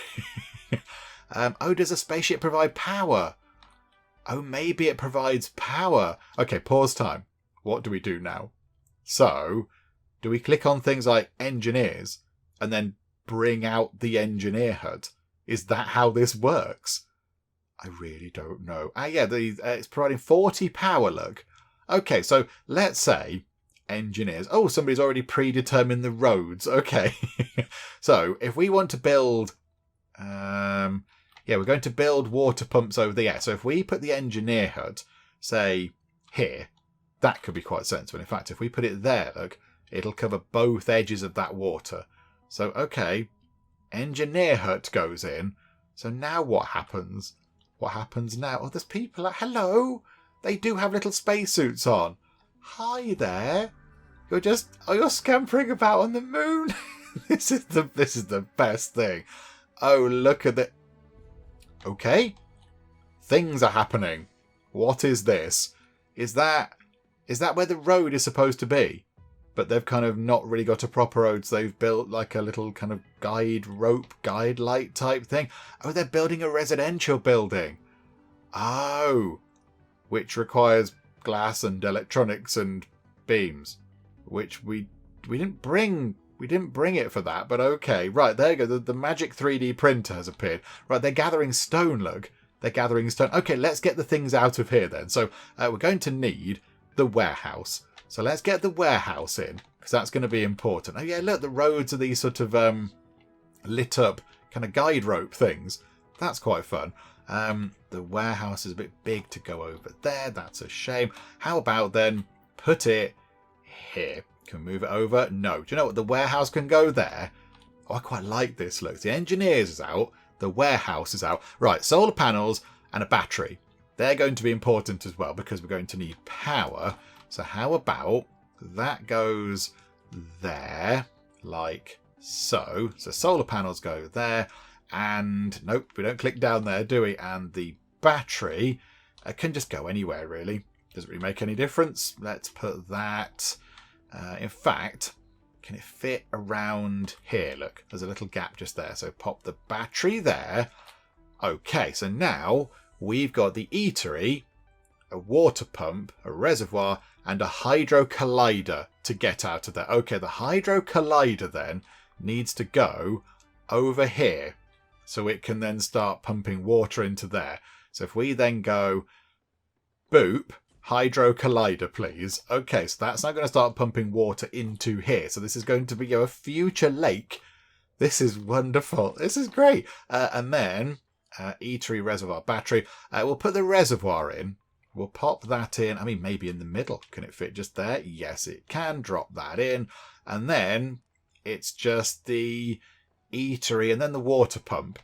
Oh, does a spaceship provide power? Oh, maybe it provides power. Okay, pause time. What do we do now? So, do we click on things like engineers and then bring out the engineer hut? Is that how this works? I really don't know. Yeah, it's providing 40 power, look. Okay, so let's say engineers. Oh, somebody's already predetermined the roads. Okay. So, if we want to build... yeah, we're going to build water pumps over there. So if we put the engineer hut, say, here, that could be quite sensible. In fact, if we put it there, look, it'll cover both edges of that water. So, okay, engineer hut goes in. So now what happens? What happens now? Oh, there's people. Hello! They do have little spacesuits on. Hi there. You're scampering about on the moon. This is the best thing. Oh, look at the... Okay. Things are happening. What is this? Is that where the road is supposed to be? But they've kind of not really got a proper road, so they've built like a little kind of guide light type thing. Oh, they're building a residential building. Oh. Which requires glass and electronics and beams. Which we didn't bring... We didn't bring it for that, but okay. Right, there you go. The magic 3D printer has appeared. Right, they're gathering stone, look. They're gathering stone. Okay, let's get the things out of here then. So we're going to need the warehouse. So let's get the warehouse in, because that's going to be important. Oh, yeah, look, the roads are these sort of lit up kind of guide rope things. That's quite fun. The warehouse is a bit big to go over there. That's a shame. How about then put it here? Can we move it over? No. Do you know what? The warehouse can go there. Oh, I quite like this. Look, the engineers is out. The warehouse is out. Right, solar panels and a battery. They're going to be important as well because we're going to need power. So how about that goes there like so. So solar panels go there. And nope, we don't click down there, do we? And the battery can just go anywhere, really. Doesn't really make any difference. Let's put that... in fact, can it fit around here? Look, there's a little gap just there. So pop the battery there. Okay, so now we've got the eatery, a water pump, a reservoir, and a hydro collider to get out of there. Okay, the hydro collider then needs to go over here so it can then start pumping water into there. So if we then go boop, hydro collider, please. Okay, so that's now going to start pumping water into here. So this is going to be a future lake. This is wonderful. This is great. And then eatery, reservoir, battery. We'll put the reservoir in. We'll pop that in. I mean, maybe in the middle. Can it fit just there? Yes, it can. Drop that in. And then it's just the eatery and then the water pump.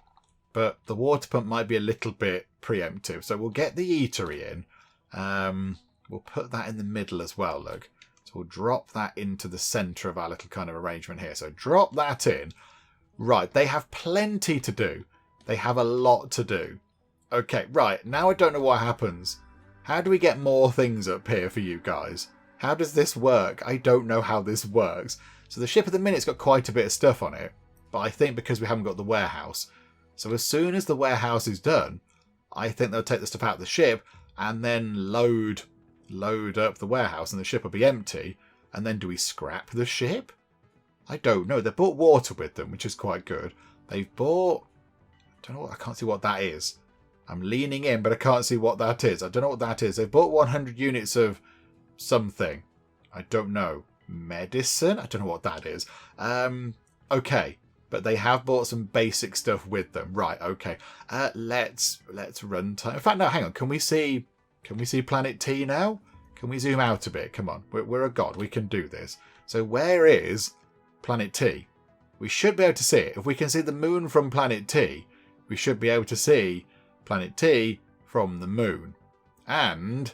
But the water pump might be a little bit preemptive. So we'll get the eatery in. We'll put that in the middle as well, look. So we'll drop that into the centre of our little kind of arrangement here. So drop that in. Right, they have plenty to do. They have a lot to do. Okay, right, now I don't know what happens. How do we get more things up here for you guys? How does this work? I don't know how this works. So the ship at the minute's got quite a bit of stuff on it, but I think because we haven't got the warehouse. So as soon as the warehouse is done, I think they'll take the stuff out of the ship and then load up the warehouse and the ship will be empty. And then do we scrap the ship? I don't know. They bought water with them, which is quite good. They've bought... I don't know. I can't see what that is. I'm leaning in, but I can't see what that is. I don't know what that is. They've bought 100 units of something. I don't know. Medicine? I don't know what that is. Okay. But they have bought some basic stuff with them. Right, okay. Let's run time. In fact, no, hang on. Can we see Planet T now? Can we zoom out a bit? Come on. We're a god. We can do this. So where is Planet T? We should be able to see it. If we can see the moon from Planet T, we should be able to see Planet T from the moon. And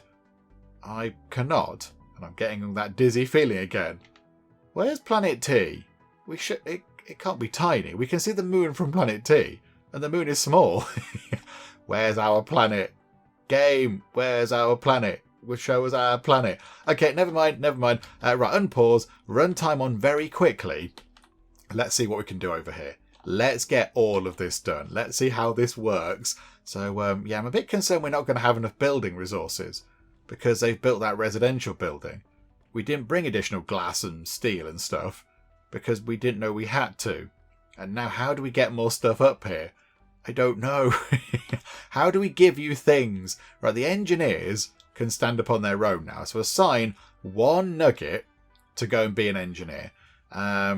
I cannot. And I'm getting that dizzy feeling again. Where's Planet T? It can't be tiny. We can see the moon from Planet T. And the moon is small. Where's our planet? Game, where's our planet? Will show us our planet. Okay, never mind. Right, unpause. Runtime on very quickly. Let's see what we can do over here. Let's get all of this done. Let's see how this works. So, yeah, I'm a bit concerned we're not going to have enough building resources because they've built that residential building. We didn't bring additional glass and steel and stuff because we didn't know we had to. And now how do we get more stuff up here? I don't know. How do we give you things? Right, the engineers can stand upon their own now. So assign 1 nugget to go and be an engineer. A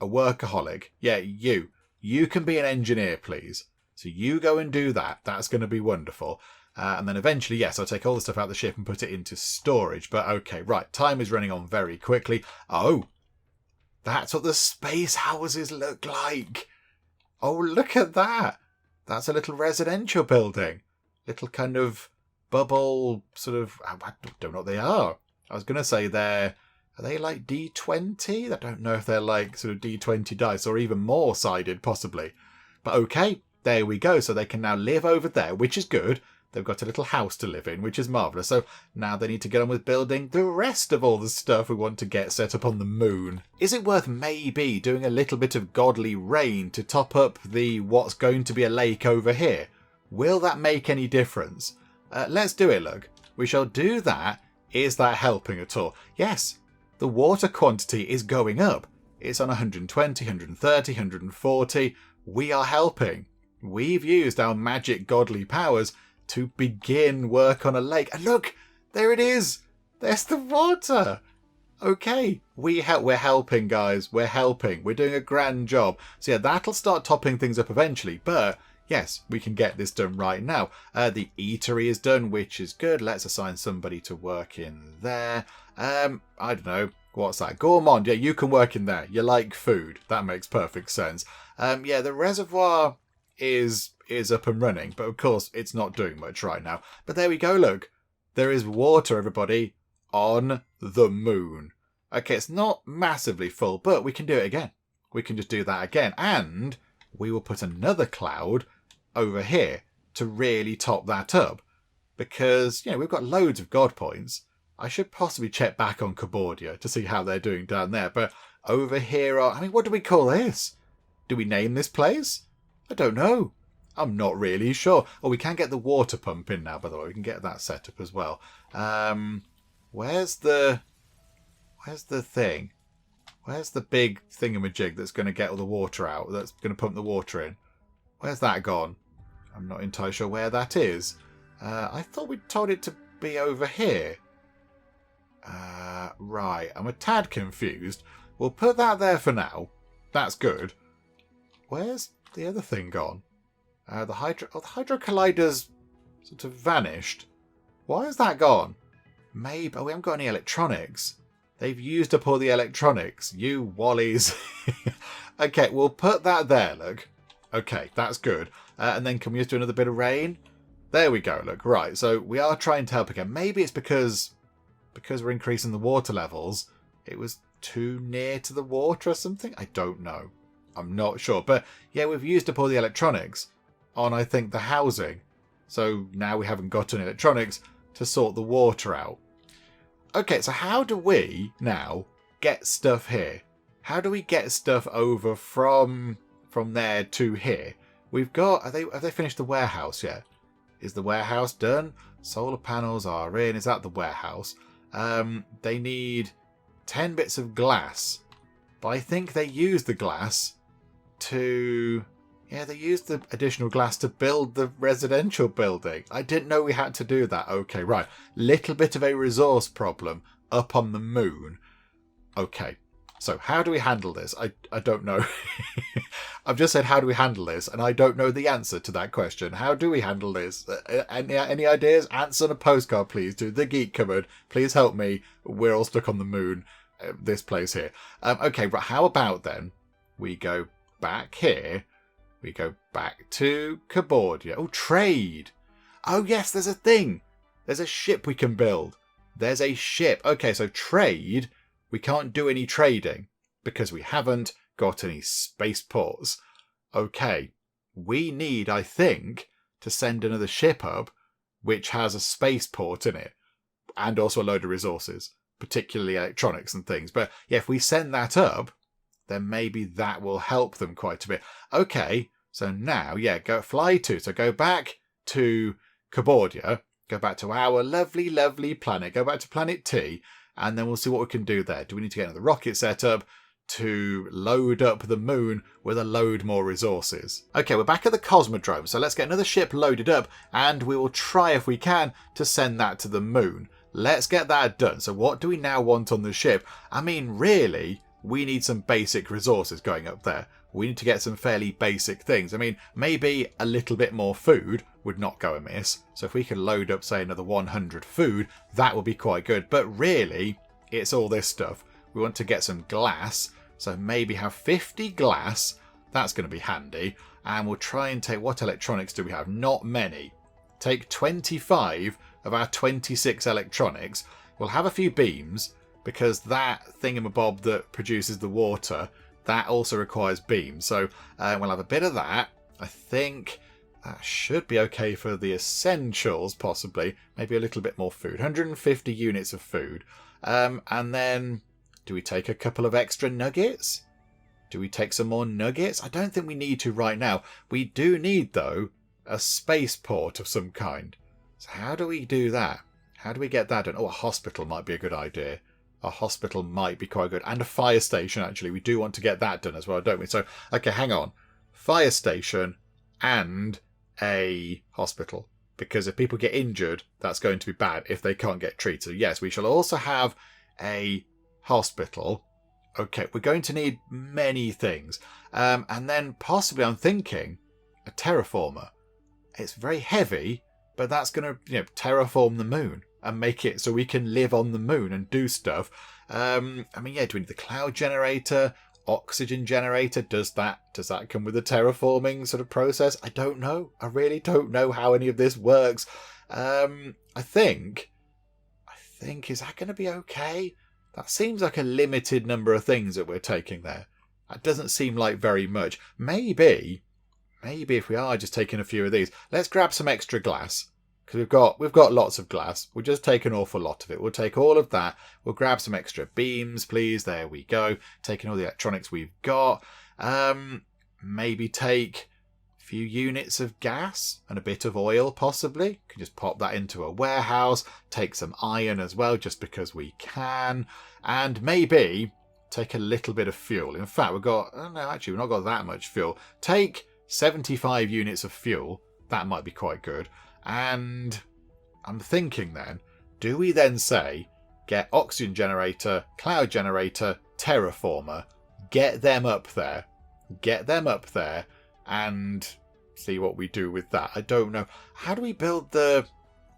workaholic. Yeah, you can be an engineer, please. So you go and do that. That's going to be wonderful. And then eventually, yes, I'll take all the stuff out of the ship and put it into storage. But okay, right, time is running on very quickly. Oh, that's what the space houses look like. Oh, look at that. That's a little residential building. Little kind of bubble sort of... I don't know what they are. I was going to say are they like D20? I don't know if they're like sort of D20 dice or even more sided, possibly. But okay, there we go. So they can now live over there, which is good. They've got a little house to live in, which is marvellous. So now they need to get on with building the rest of all the stuff we want to get set up on the moon. Is it worth maybe doing a little bit of godly rain to top up the what's going to be a lake over here? Will that make any difference? Let's do it, look. We shall do that. Is that helping at all? Yes, the water quantity is going up. It's on 120, 130, 140. We are helping. We've used our magic godly powers to begin work on a lake. And look, there it is. There's the water. Okay, we're helping, guys. We're helping. We're doing a grand job. So yeah, that'll start topping things up eventually. But yes, we can get this done right now. The eatery is done, which is good. Let's assign somebody to work in there. I don't know. What's that? Gourmand. Yeah, you can work in there. You like food. That makes perfect sense. Yeah, the reservoir is up and running, but of course it's not doing much right now. But there we go, look. There is water, everybody, on the moon. Okay, it's not massively full, but we can do it again. We can just do that again. And we will put another cloud over here to really top that up. Because, we've got loads of God points. I should possibly check back on Cabordia to see how they're doing down there. But over here what do we call this? Do we name this place? I don't know. I'm not really sure. Oh, we can get the water pump in now, by the way. We can get that set up as well. Where's the thing? Where's the big thingamajig that's going to get all the water out? That's going to pump the water in? Where's that gone? I'm not entirely sure where that is. I thought we told it to be over here. Right. I'm a tad confused. We'll put that there for now. That's good. Where's the other thing gone? The hydro collider's sort of vanished. Why has that gone? Maybe we haven't got any electronics. They've used up all the electronics. You wallies. Okay, we'll put that there, look. Okay, that's good. And then can we just do another bit of rain? There we go, look. Right, so we are trying to help again. Maybe it's because we're increasing the water levels. It was too near to the water or something? I don't know. I'm not sure. But yeah, we've used up all the electronics on, I think, the housing. So now we haven't got any electronics to sort the water out. Okay, so how do we now get stuff here? How do we get stuff over from there to here? We've got... Have they finished the warehouse yet? Is the warehouse done? Solar panels are in. Is that the warehouse? They need 10 bits of glass. But I think they use the glass to... Yeah, they used the additional glass to build the residential building. I didn't know we had to do that. Okay, right. Little bit of a resource problem up on the moon. Okay, so how do we handle this? I don't know. I've just said how do we handle this, and I don't know the answer to that question. How do we handle this? Any ideas? Answer on a postcard, please, to the Geek Cupboard. Please help me. We're all stuck on the moon. This place here. Okay, but how about then we go back here. We go back to Cabordia. Oh, trade. Oh, yes, there's a thing. There's a ship we can build. There's a ship. Okay, so trade. We can't do any trading because we haven't got any spaceports. Okay, we need, I think, to send another ship up which has a spaceport in it and also a load of resources, particularly electronics and things. But yeah, if we send that up, then maybe that will help them quite a bit. Okay, so now, yeah, so go back to Cabordia, go back to our lovely, lovely planet, go back to planet T, and then we'll see what we can do there. Do we need to get another rocket set up to load up the moon with a load more resources? Okay, we're back at the cosmodrome, so let's get another ship loaded up, and we will try, if we can, to send that to the moon. Let's get that done. So what do we now want on the ship? I mean, really... we need some basic resources going up there. We need to get some fairly basic things. I mean, maybe a little bit more food would not go amiss. So if we could load up, say, another 100 food, that would be quite good. But really, it's all this stuff. We want to get some glass. So maybe have 50 glass. That's going to be handy. And we'll try and take... what electronics do we have? Not many. Take 25 of our 26 electronics. We'll have a few beams, because that thingamabob that produces the water, that also requires beams. So we'll have a bit of that. I think that should be okay for the essentials, possibly. Maybe a little bit more food. 150 units of food. And then, do we take a couple of extra nuggets? Do we take some more nuggets? I don't think we need to right now. We do need, though, a spaceport of some kind. So how do we do that? How do we get that done? Oh, a hospital might be a good idea. A hospital might be quite good. And a fire station, actually. We do want to get that done as well, don't we? So, okay, hang on. Fire station and a hospital. Because if people get injured, that's going to be bad if they can't get treated. So, yes, we shall also have a hospital. Okay, we're going to need many things. And then possibly, I'm thinking, a terraformer. It's very heavy, but that's going to, terraform the moon and make it so we can live on the moon and do stuff. I mean, yeah, do we need the cloud generator, oxygen generator? Does that come with a terraforming sort of process? I don't know. I really don't know how any of this works. I think, is that going to be okay? That seems like a limited number of things that we're taking there. That doesn't seem like very much. Maybe if we are just taking a few of these, let's grab some extra glass. Because we've got lots of glass. We'll just take an awful lot of it. We'll take all of that. We'll grab some extra beams, please. There we go. Taking all the electronics we've got. Maybe take a few units of gas and a bit of oil, possibly. Can just pop that into a warehouse. Take some iron as well, just because we can. And maybe take a little bit of fuel. In fact, we've not got that much fuel. Take 75 units of fuel. That might be quite good. And I'm thinking then, do we then say, get oxygen generator, cloud generator, terraformer, get them up there, and see what we do with that? I don't know. How do we build the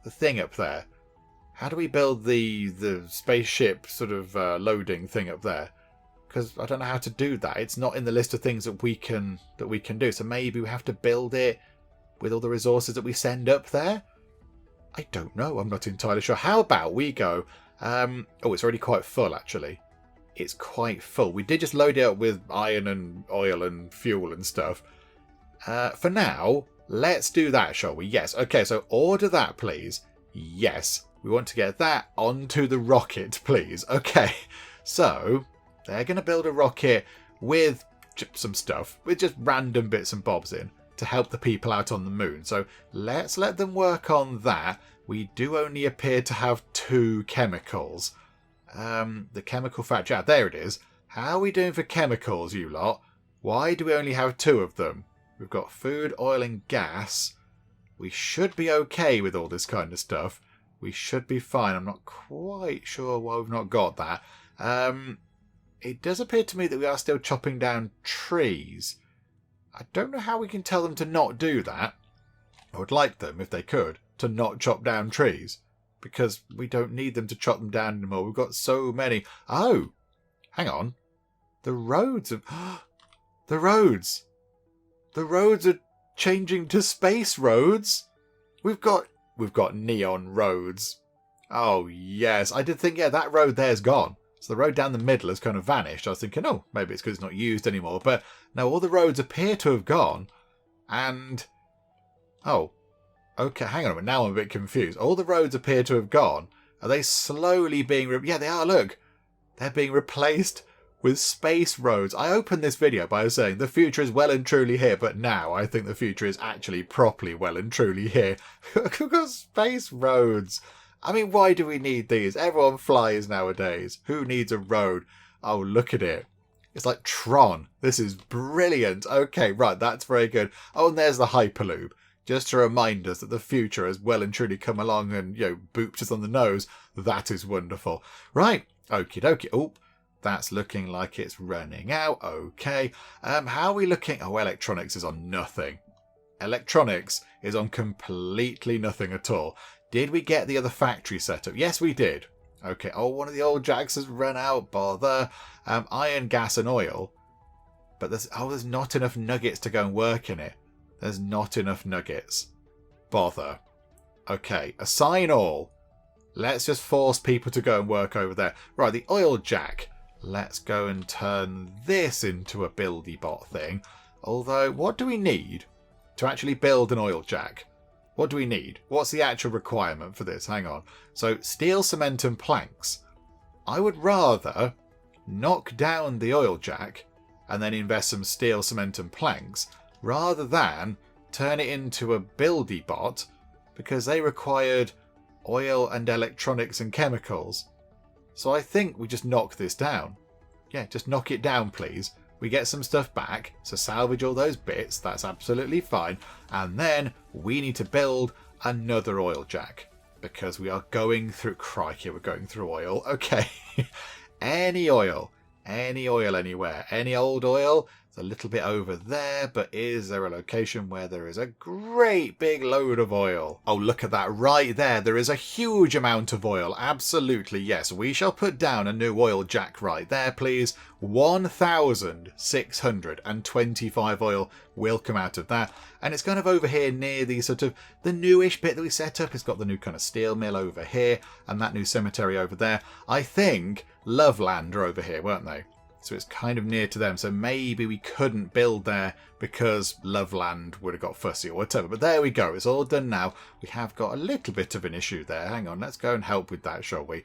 thing up there? How do we build the spaceship sort of loading thing up there? Because I don't know how to do that. It's not in the list of things that we can do. So maybe we have to build it with all the resources that we send up there? I don't know. I'm not entirely sure. How about we go... it's already quite full, actually. It's quite full. We did just load it up with iron and oil and fuel and stuff. For now, let's do that, shall we? Yes. Okay, so order that, please. Yes. we want to get that onto the rocket, please. Okay, so they're going to build a rocket with some stuff, with just random bits and bobs in to help the people out on the moon. So let's let them work on that. We do only appear to have 2 chemicals. The chemical factory, there it is. How are we doing for chemicals, you lot? Why do we only have 2 of them? We've got food, oil and gas. We should be okay with all this kind of stuff. We should be fine. I'm not quite sure why we've not got that. It does appear to me that we are still chopping down trees. I don't know how we can tell them to not do that. I would like them, if they could, to not chop down trees. Because we don't need them to chop them down anymore. We've got so many. Oh, hang on. The roads are... The roads. The roads are changing to space roads. We've got neon roads. Oh, yes. I did think, yeah, that road there's gone. So the road down the middle has kind of vanished. I was thinking, oh, maybe it's because it's not used anymore. But no, all the roads appear to have gone. And... oh, okay, hang on a minute. Now I'm a bit confused. All the roads appear to have gone. Are they slowly being... yeah, they are, look. They're being replaced with space roads. I opened this video by saying the future is well and truly here. But now I think the future is actually properly well and truly here. We've got space roads. I mean, why do we need these? Everyone flies nowadays. Who needs a road? Oh, look at it. It's like Tron. This is brilliant. Okay, right, that's very good. Oh, and there's the Hyperloop. Just to remind us that the future has well and truly come along and, booped us on the nose. That is wonderful. Right, okie dokie. Oh, that's looking like it's running out. Okay. How are we looking? Oh, electronics is on nothing. Electronics is on completely nothing at all. Did we get the other factory set up? Yes, we did. Okay. Oh, one of the old jacks has run out. Bother. Iron, gas and oil. But there's not enough nuggets to go and work in it. There's not enough nuggets. Bother. Okay. Assign all. Let's just force people to go and work over there. Right. The oil jack. Let's go and turn this into a buildy bot thing. Although, what do we need to actually build an oil jack? What do we need? What's the actual requirement for this? Hang on. So, steel, cement and planks. I would rather knock down the oil jack and then invest some steel, cement and planks rather than turn it into a buildy bot because they required oil and electronics and chemicals. So I think we just knock this down. Yeah, just knock it down, please. We get some stuff back, so salvage all those bits, that's absolutely fine. And then we need to build another oil jack. Because we are going through... Crikey, we're going through oil. Okay. Any oil anywhere. Any old oil. It's a little bit over there, but is there a location where there is a great big load of oil? Oh, look at that right there. There is a huge amount of oil. Absolutely, yes. We shall put down a new oil jack right there, please. 1,625 oil will come out of that. And it's kind of over here near the sort of the newish bit that we set up. It's got the new kind of steel mill over here and that new cemetery over there. I think Loveland are over here, weren't they? So it's kind of near to them. So maybe we couldn't build there because Loveland would have got fussy or whatever. But there we go. It's all done now. We have got a little bit of an issue there. Hang on. Let's go and help with that, shall we?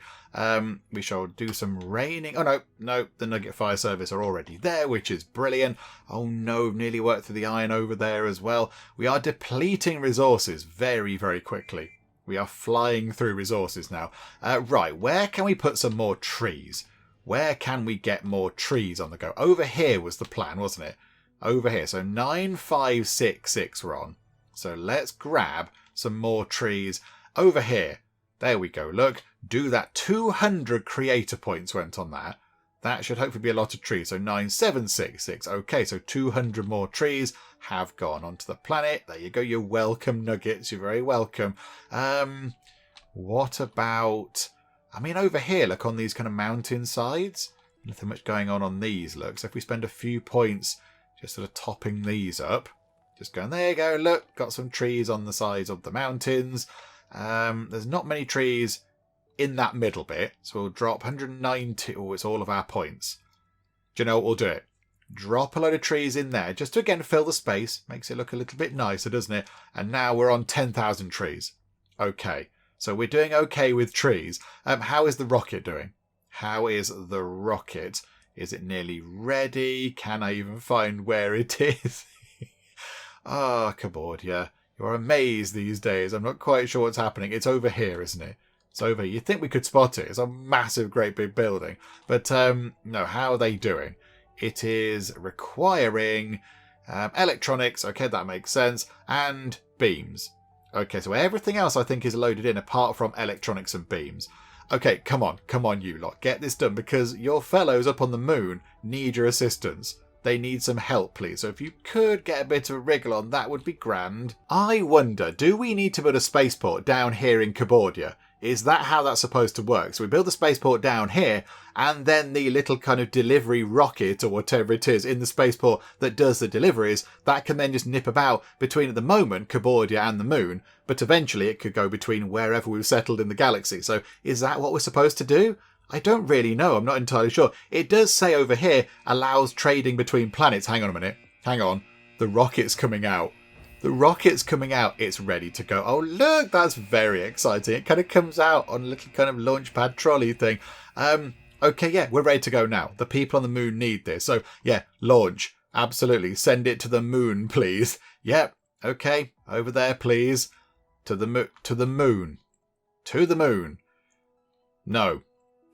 We shall do some raining. Oh, no. The Nugget Fire Service are already there, which is brilliant. Oh, no. Nearly worked through the iron over there as well. We are depleting resources very, very quickly. We are flying through resources now. Right. Where can we put some more trees? Where can we get more trees on the go? Over here was the plan, wasn't it? Over here. So 9566 we're on. So let's grab some more trees over here. There we go. Look, do that. 200 creator points went on that. That should hopefully be a lot of trees. So 9766. Okay, so 200 more trees have gone onto the planet. There you go. You're welcome, Nuggets. You're very welcome. What about... I mean, over here, look, on these kind of mountain sides, nothing much going on these, look. So if we spend a few points just sort of topping these up, just going, there you go, look, got some trees on the sides of the mountains. There's not many trees in that middle bit, so we'll drop 190. Oh, it's all of our points. Do you know what we'll do it? Drop a load of trees in there, just to, again, fill the space. Makes it look a little bit nicer, doesn't it? And now we're on 10,000 trees. Okay. So we're doing okay with trees. How is the rocket doing? How is the rocket? Is it nearly ready? Can I even find where it is? Ah, Cabordia. You're amazed these days. I'm not quite sure what's happening. It's over here, isn't it? It's over here. You'd think we could spot it. It's a massive, great big building. But no, how are they doing? It is requiring electronics. Okay, that makes sense. And beams. Okay, so everything else I think is loaded in apart from electronics and beams. Okay, come on you lot. Get this done because your fellows up on the moon need your assistance. They need some help, please. So if you could get a bit of a wriggle on, that would be grand. I wonder, do we need to build a spaceport down here in Cabordia? Is that how that's supposed to work? So we build the spaceport down here, and then the little kind of delivery rocket or whatever it is in the spaceport that does the deliveries, that can then just nip about between, at the moment, Cabordia and the moon, but eventually it could go between wherever we've settled in the galaxy. So is that what we're supposed to do? I don't really know. I'm not entirely sure. It does say over here, allows trading between planets. Hang on a minute. Hang on. The rocket's coming out. The rocket's coming out. It's ready to go. Oh, look, that's very exciting. It kind of comes out on a little kind of launch pad trolley thing. Okay, yeah, we're ready to go now. The people on the moon need this. So, yeah, launch. Absolutely. Send it to the moon, please. Yep. Okay. Over there, please. To the moon. To the moon. To the moon. No.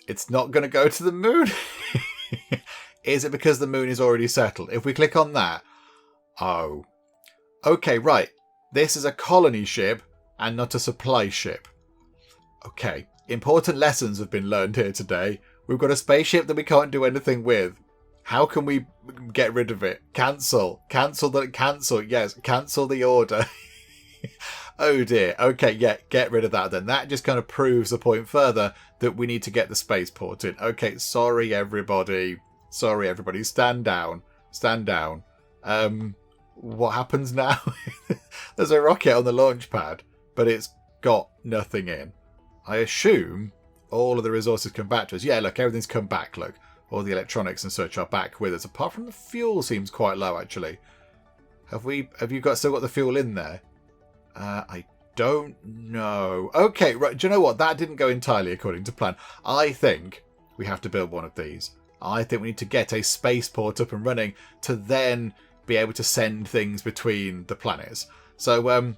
It's not going to go to the moon. Is it because the moon is already settled? If we click on that. Oh. Okay, right. This is a colony ship and not a supply ship. Okay. Important lessons have been learned here today. We've got a spaceship that we can't do anything with. How can we get rid of it? Cancel. Cancel. Yes, cancel the order. Oh dear. Okay, yeah, get rid of that then. That just kind of proves the point further that we need to get the spaceport in. Okay, sorry everybody. Sorry everybody. Stand down. Stand down. What happens now? There's a rocket on the launch pad, but it's got nothing in. I assume all of the resources come back to us. Yeah, look, everything's come back, look. All the electronics and such are back with us. Apart from the fuel seems quite low, actually. Have you still got the fuel in there? I don't know. Okay, right. Do you know what? That didn't go entirely according to plan. I think we have to build one of these. I think we need to get a spaceport up and running to then be able to send things between the planets. So,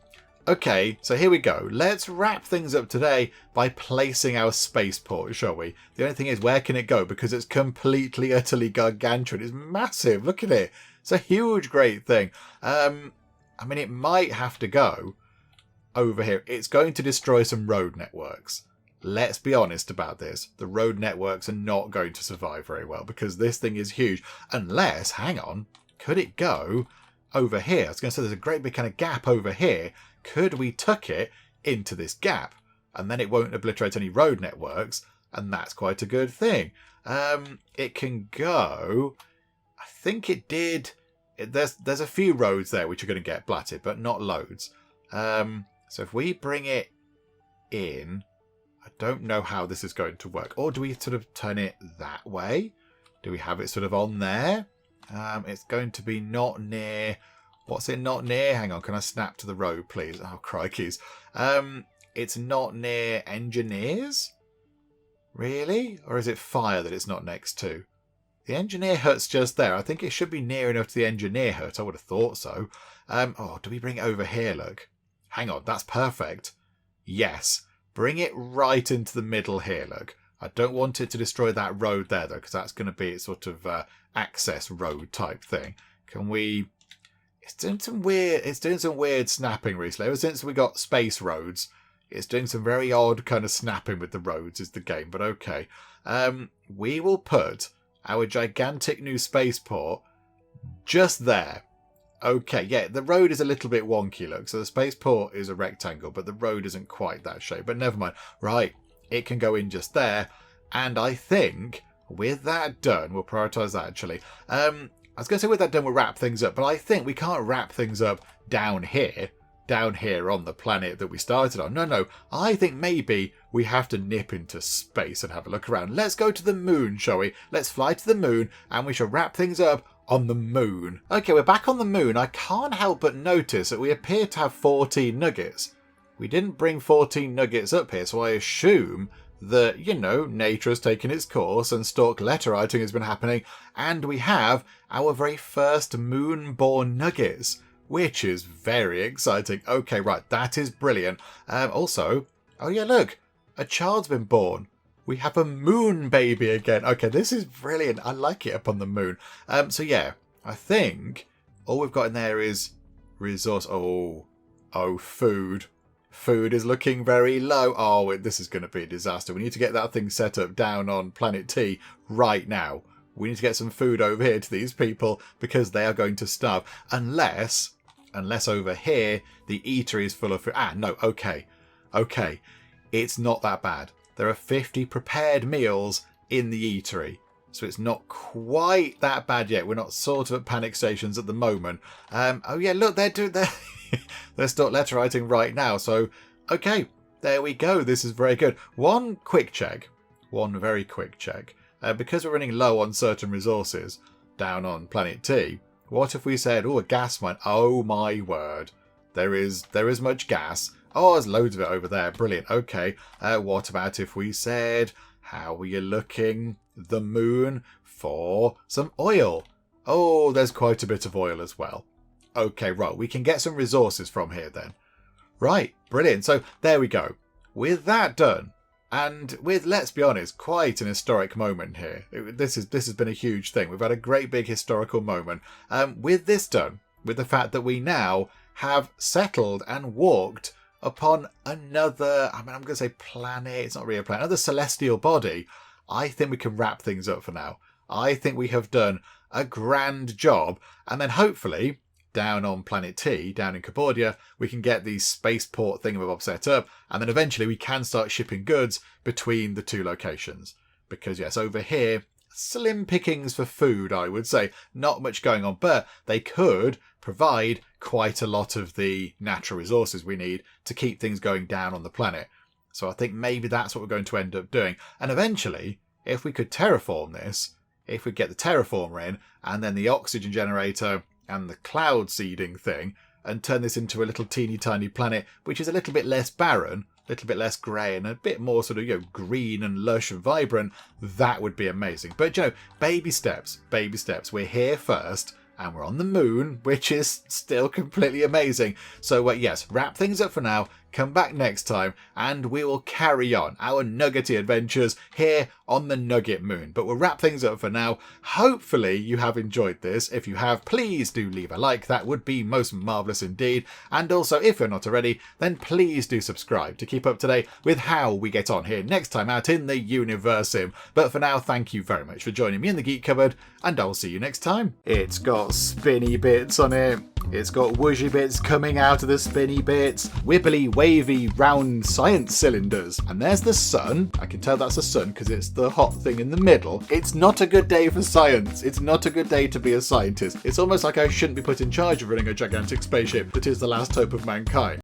okay, so here we go. Let's wrap things up today by placing our spaceport, shall we? The only thing is, where can it go? Because it's completely, utterly gargantuan. It's massive. Look at it. It's a huge, great thing. I mean, it might have to go over here. It's going to destroy some road networks. Let's be honest about this. The road networks are not going to survive very well because this thing is huge. Unless, hang on, could it go over here? I was going to say there's a great big kind of gap over here. Could we tuck it into this gap? And then it won't obliterate any road networks. And that's quite a good thing. It can go... I think it did... There's a few roads there which are going to get blatted, but not loads. So if we bring it in... I don't know how this is going to work. Or do we sort of turn it that way? Do we have it sort of on there? It's going to be not near... What's it not near? Hang on, can I snap to the road, please? Oh, crikeys. It's not near engineers? Really? Or is it fire that it's not next to? The engineer hut's just there. I think it should be near enough to the engineer hut. I would have thought so. Oh, do we bring it over here, look? Hang on, that's perfect. Yes. Bring it right into the middle here, look. I don't want it to destroy that road there, though, because that's going to be its sort of access road type thing. Can we... It's doing some weird snapping recently. Ever since we got space roads, it's doing some very odd kind of snapping with the roads is the game, but okay. We will put our gigantic new spaceport just there. Okay, yeah, the road is a little bit wonky, look. So the spaceport is a rectangle, but the road isn't quite that shape. But never mind. Right, it can go in just there. And I think with that done, we'll prioritise that actually. I was going to say with that done, we'll wrap things up. But I think we can't wrap things up down here on the planet that we started on. No, I think maybe we have to nip into space and have a look around. Let's go to the moon, shall we? Let's fly to the moon and we shall wrap things up on the moon. Okay, we're back on the moon. I can't help but notice that we appear to have 14 nuggets. we didn't bring 14 nuggets up here, so I assume that, nature has taken its course and stalk letter writing has been happening, and we have our very first moon-born nuggets, which is very exciting. Okay, right, that is brilliant. Also, oh yeah, look, a child's been born. We have a moon baby again. Okay, this is brilliant. I like it up on the moon. So yeah, I think all we've got in there is resource. Oh, food. Food is looking very low. Oh, this is going to be a disaster. We need to get that thing set up down on planet T right now. We need to get some food over here to these people because they are going to starve. Unless over here the eatery is full of food. No, okay. It's not that bad. There are 50 prepared meals in the eatery. So it's not quite that bad yet. We're not sort of at panic stations at the moment. Oh yeah, look, they're start letter writing right now. So, okay, there we go. This is very good. One very quick check. Because we're running low on certain resources down on planet T, what if we said, a gas mine? Oh my word. There is much gas. Oh, there's loads of it over there. Brilliant. Okay. What about if we said, how are you looking? The moon for some oil. Oh, there's quite a bit of oil as well. Okay, right. We can get some resources from here then. Right. Brilliant. So there we go. With that done, and with, let's be honest, quite an historic moment here. This has been a huge thing. We've had a great big historical moment. With this done, with the fact that we now have settled and walked upon another, I'm going to say planet, it's not really a planet, another celestial body, I think we can wrap things up for now. I think we have done a grand job, and then hopefully down on planet T, down in Cambodia, we can get the spaceport thingamabob set up, and then eventually we can start shipping goods between the two locations. Because yes, over here, slim pickings for food, I would say. Not much going on, but they could provide quite a lot of the natural resources we need to keep things going down on the planet. So I think maybe that's what we're going to end up doing. And eventually, if we could terraform this, if we get the terraformer in, and then the oxygen generator and the cloud seeding thing, and turn this into a little teeny tiny planet, which is a little bit less barren, a little bit less grey, and a bit more sort of, green and lush and vibrant, that would be amazing. But, baby steps. We're here first, and we're on the moon, which is still completely amazing. So, yes, wrap things up for now. Come back next time, and we will carry on our nuggety adventures here on the Nugget Moon. But we'll wrap things up for now. Hopefully you have enjoyed this. If you have, please do leave a like. That would be most marvellous indeed. And also, if you're not already, then please do subscribe to keep up to date with how we get on here next time out in the Universim. But for now, thank you very much for joining me in the Geek Cupboard, and I'll see you next time. It's got spinny bits on it. It's got whooshy bits coming out of the spinny bits. Wibbly, wavy, round science cylinders. And there's the sun. I can tell that's the sun because it's the hot thing in the middle. It's not a good day for science. It's not a good day to be a scientist. It's almost like I shouldn't be put in charge of running a gigantic spaceship that is the last hope of mankind.